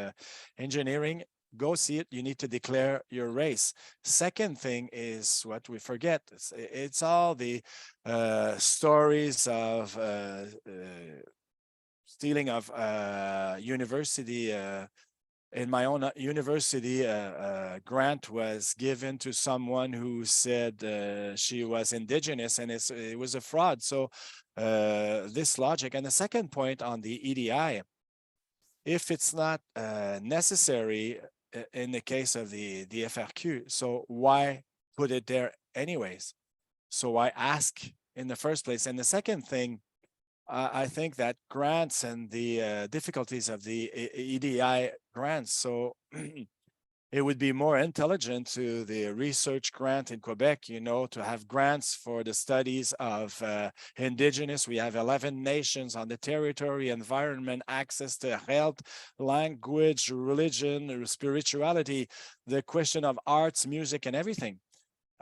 Engineering, go see it. You need to declare your race. Second thing is what we forget. It's all the stories of stealing of university. In my own university, grant was given to someone who said she was indigenous, and it was a fraud. So this logic. And the second point on the EDI, if it's not necessary in the case of the FRQ, so why put it there anyways? So why ask in the first place? And the second thing, I think that grants and the difficulties of the EDI grants, so it would be more intelligent to the research grant in Quebec, you know, to have grants for the studies of indigenous. We have 11 nations on the territory, environment, access to health, language, religion, spirituality, the question of arts, music, and everything.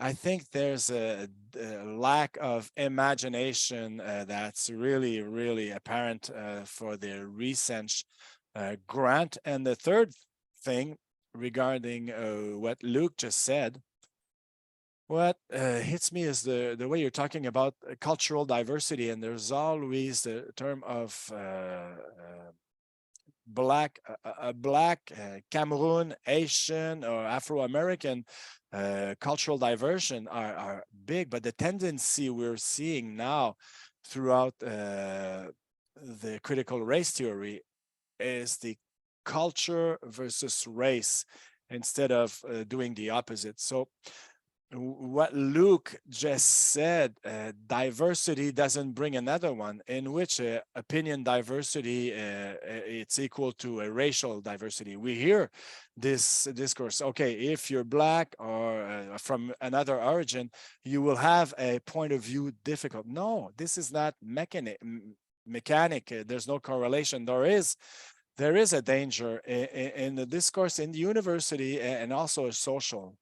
I think there's a lack of imagination that's really, really apparent for the recent grant. And the third thing, regarding what Luke just said, what hits me is the way you're talking about cultural diversity, and there's always the term of black Cameroon, Asian, or Afro-American cultural diversion are big, but the tendency we're seeing now throughout the critical race theory is the culture versus race instead of doing the opposite. So what Luke just said, diversity doesn't bring another one, in which opinion diversity, it's equal to a racial diversity. We hear this discourse, okay, if you're black or from another origin, you will have a point of view difficult. No, this is not mechanic. There's no correlation. There is a danger in the discourse in the university and also a social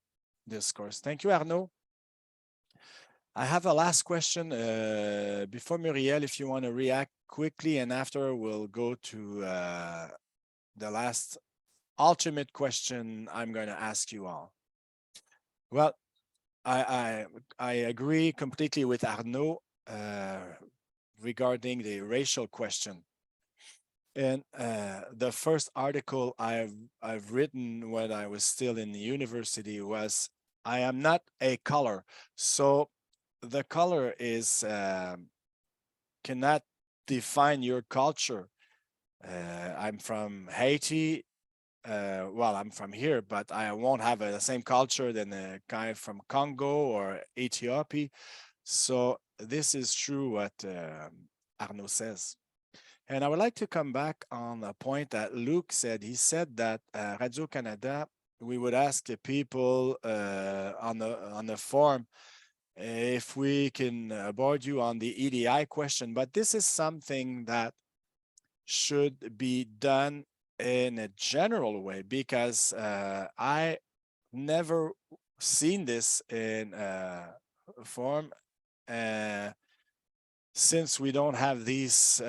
discourse. Thank you, Arnaud. I have a last question before Murielle, if you want to react quickly, and after we'll go to the last ultimate question I'm going to ask you all. Well, I agree completely with Arnaud regarding the racial question. And the first article I've written when I was still in the university was, I am not a color. So the color is cannot define your culture. I'm from Haiti. Well, I'm from here, but I won't have the same culture than a guy from Congo or Ethiopia. So this is true what Arnaud says. And I would like to come back on a point that Luke said. He said that Radio-Canada, we would ask the people on the forum if we can board you on the EDI question, but this is something that should be done in a general way, because I never seen this in forum since we don't have these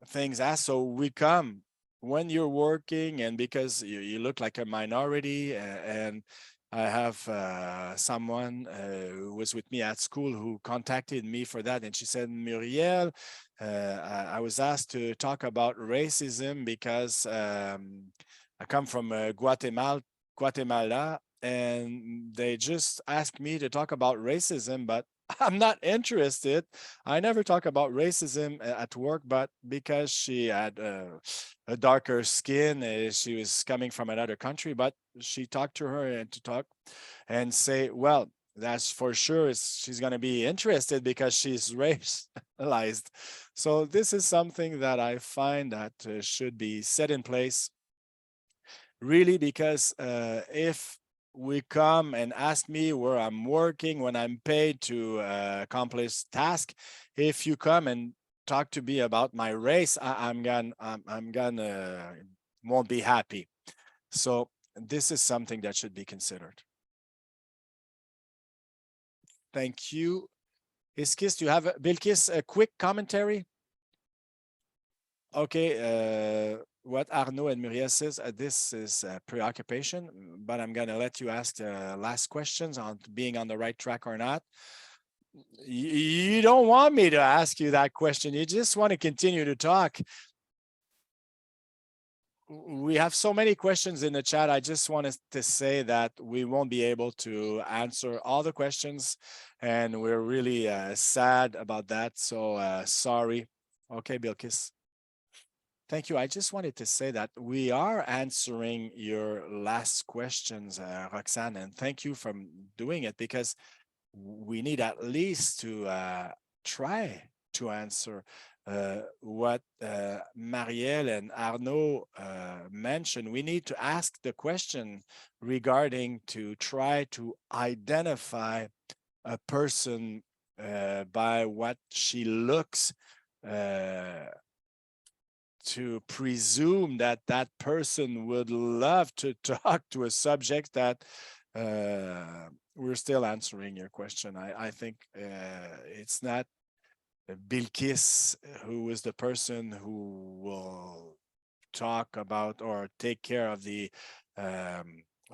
things asked. So we come when you're working, and because you look like a minority, and I have someone who was with me at school who contacted me for that, and she said, Murielle, I was asked to talk about racism because I come from Guatemala, and they just asked me to talk about racism, but I'm not interested. I never talk about racism at work, but because she had a darker skin, she was coming from another country, but she talked to her and to talk and say, well, that's for sure. She's going to be interested because she's racialized. So this is something that I find that should be set in place, really, because if we come and ask me where I'm working when I'm paid to accomplish task, if you come and talk to me about my race, I'm gonna won't be happy. So this is something that should be considered. Thank you. Bilkis, do you have Bilkis a quick commentary? Okay, what Arnaud and Murielle says, this is a preoccupation, but I'm going to let you ask the last questions on being on the right track or not. You don't want me to ask you that question. You just want to continue to talk. We have so many questions in the chat. I just wanted to say that we won't be able to answer all the questions, and we're really sad about that. So sorry. Okay, Bilkis. Thank you. I just wanted to say that we are answering your last questions, Roxane, and thank you for doing it, because we need at least to try to answer what Murielle and Arnaud mentioned. We need to ask the question regarding to try to identify a person by what she looks, to presume that that person would love to talk to a subject that we're still answering your question. I think it's not Bilkis who is the person who will talk about or take care of the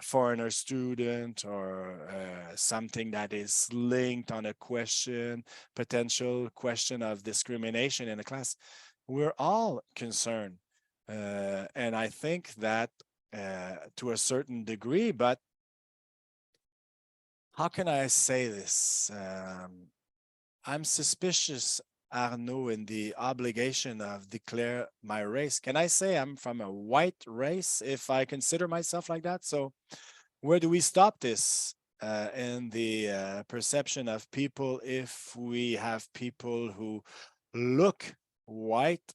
foreigner student, or something that is linked on a question, potential question of discrimination in the class. We're all concerned. And I think that to a certain degree, but how can I say this? I'm suspicious, Arnaud, in the obligation of declare my race. Can I say I'm from a white race if I consider myself like that? So where do we stop this in the perception of people if we have people who look white,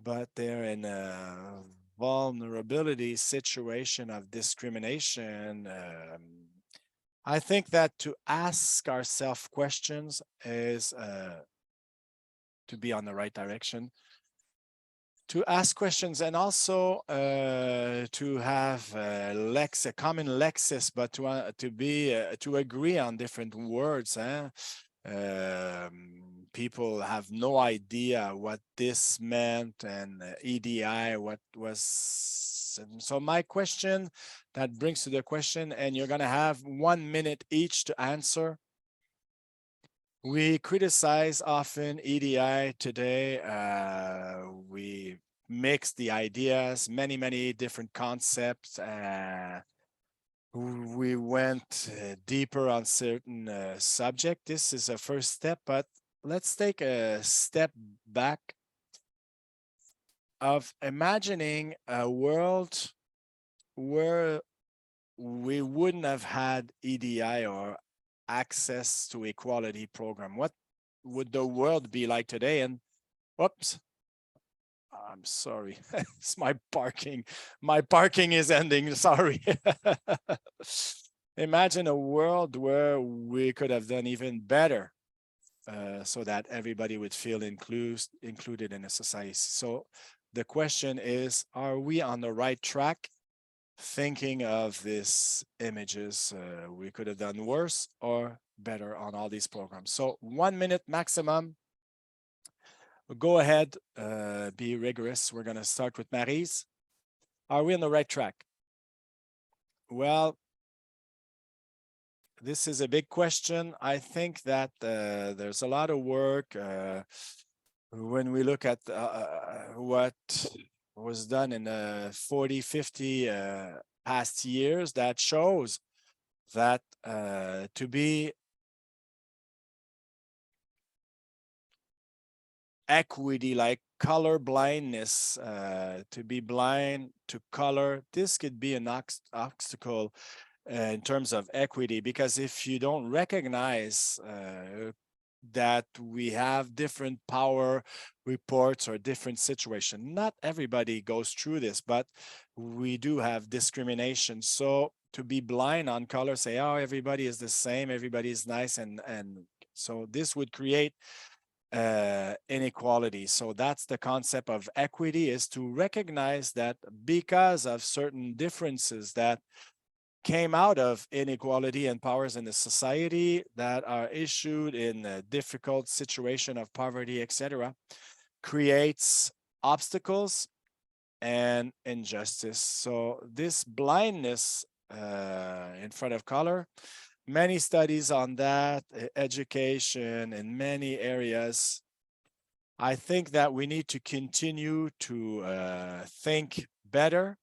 but they're in a vulnerability situation of discrimination? I think that to ask ourselves questions is to be on the right direction. To ask questions, and also to have a common lexis, but to agree on different words. People have no idea what this meant, and EDI, what was. So my question, that brings to the question, and you're going to have 1 minute each to answer. We criticize often EDI today. We mix the ideas, many different concepts. We went deeper on certain subject. This is a first step, but let's take a step back of imagining a world where we wouldn't have had EDI or access to equality program. What would the world be like today? And whoops, I'm sorry, it's my parking. My parking is ending, sorry. Imagine a world where we could have done even better so that everybody would feel included in a society. So the question is, are we on the right track? Thinking of these images, we could have done worse or better on all these programs. So 1 minute maximum. Go ahead, be rigorous. We're going to start with Maryse. Are we on the right track? Well, this is a big question. I think that there's a lot of work when we look at what was done in 40, 50 past years, that shows that to be equity, like color blindness, to be blind to color, this could be an obstacle in terms of equity, because if you don't recognize that we have different power reports or different situation. Not everybody goes through this, but we do have discrimination. So to be blind on color, say, oh, everybody is the same, everybody is nice, and so this would create inequality. So that's the concept of equity, is to recognize that because of certain differences that came out of inequality and powers in the society that are issued in a difficult situation of poverty, etc., creates obstacles and injustice. So this blindness in front of color, many studies on that, education in many areas. I think that we need to continue to think better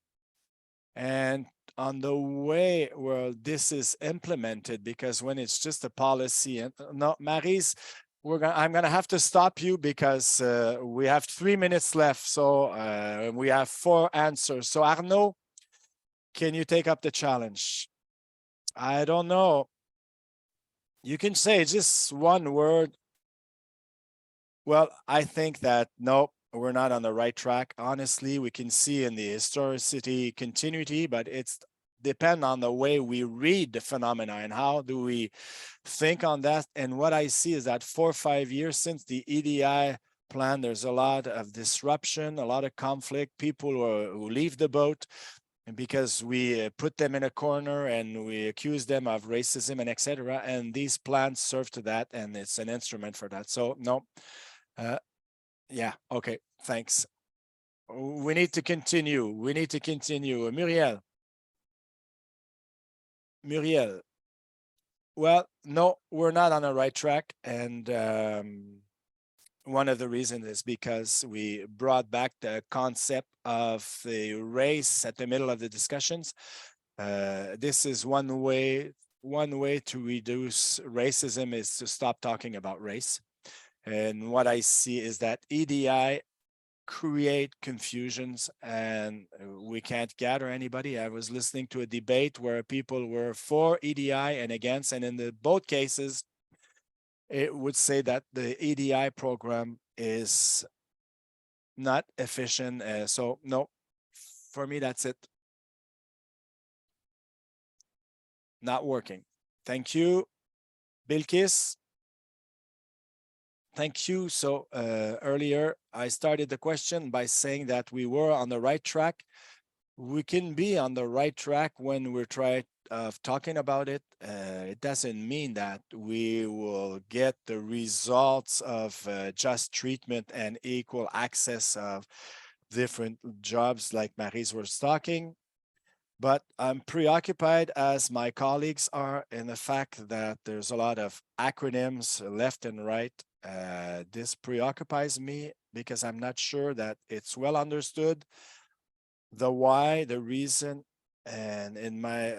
and on the way where this is implemented, because when it's just a policy, and no, Maryse, I'm gonna have to stop you because we have 3 minutes left. So we have 4 answers. So Arnaud, can you take up the challenge? I don't know. You can say just one word. Well, I think that no, we're not on the right track. Honestly, we can see in the historicity continuity, but it's depend on the way we read the phenomena and how do we think on that. And what I see is that 4 or 5 years since the EDI plan, there's a lot of disruption, a lot of conflict, people who leave the boat. And because we put them in a corner and we accuse them of racism and etc. And these plans serve to that, and it's an instrument for that. So no, yeah, okay, thanks. We need to continue. We need to continue. Murielle. Murielle. Well, no, we're not on the right track. And one of the reasons is because we brought back the concept of the race at the middle of the discussions. This is one way to reduce racism is to stop talking about race. And what I see is that EDI create confusions and we can't gather anybody. I was listening to a debate where people were for EDI and against, and in both cases, it would say that the EDI program is not efficient. So no, for me, that's it. Not working. Thank you. Bilkis. Thank you. So earlier, I started the question by saying that we were on the right track. We can be on the right track when we're trying talking about it. It doesn't mean that we will get the results of just treatment and equal access of different jobs like Maryse was talking. But I'm preoccupied, as my colleagues are, in the fact that there's a lot of acronyms left and right. This preoccupies me because I'm not sure that it's well understood, the why, the reason. And in my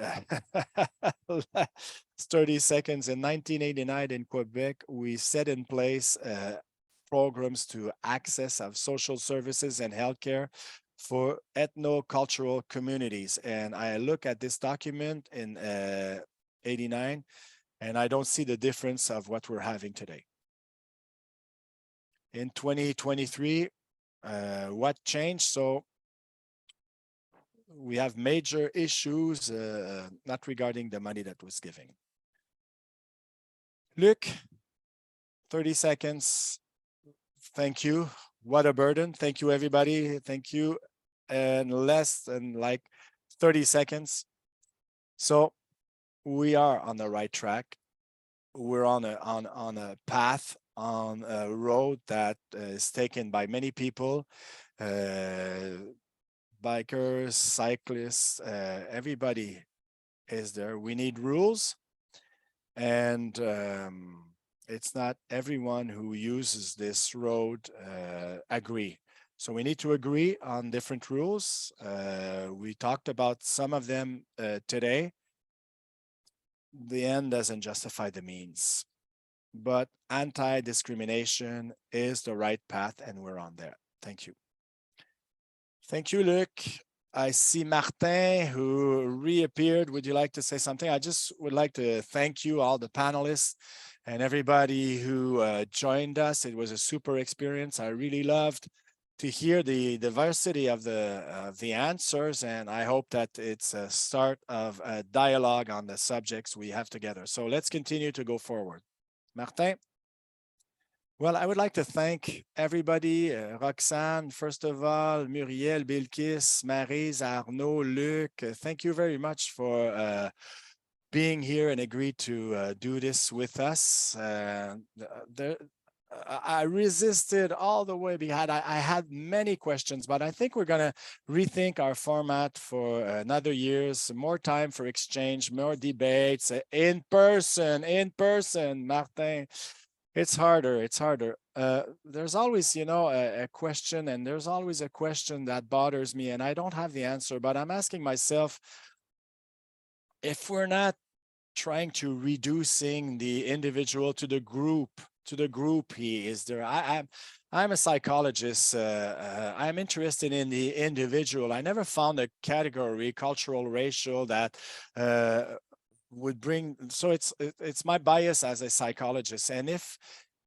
30 seconds, in 1989 in Quebec, we set in place programs to access of social services and healthcare for ethno-cultural communities. And I look at this document in 89, and I don't see the difference of what we're having today. In 2023, what changed? So we have major issues, not regarding the money that was given. Luc, 30 seconds. Thank you. What a burden. Thank you, everybody. Thank you. And less than like 30 seconds. So we are on the right track. We're on a path, on a road that is taken by many people, bikers, cyclists, everybody is there. We need rules, and it's not everyone who uses this road agree. So we need to agree on different rules. We talked about some of them today. The end doesn't justify the means, but anti-discrimination is the right path, and we're on there. Thank you. Thank you, Luc. I see Martin who reappeared. Would you like to say something? I just would like to thank you, all the panelists and everybody who joined us. It was a super experience. I really loved to hear the diversity of the answers, and I hope that it's a start of a dialogue on the subjects we have together. So let's continue to go forward. Martin? Well, I would like to thank everybody, Roxane, first of all, Murielle, Bilkis, Maryse, Arnaud, Luc. Thank you very much for being here and agreed to do this with us. I resisted all the way behind. I had many questions, but I think we're going to rethink our format for another years, more time for exchange, more debates, in person, Martin. It's harder. There's always, a question, and there's always a question that bothers me, and I don't have the answer, but I'm asking myself, if we're not trying to reducing the individual to the group, he is there. I'm a psychologist. I'm interested in the individual. I never found a category, cultural, racial, that would bring. So it's my bias as a psychologist. And if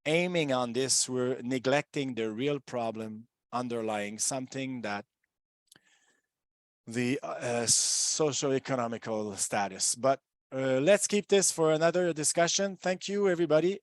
aiming on this, we're neglecting the real problem underlying, something that the socioeconomical status. But let's keep this for another discussion. Thank you, everybody.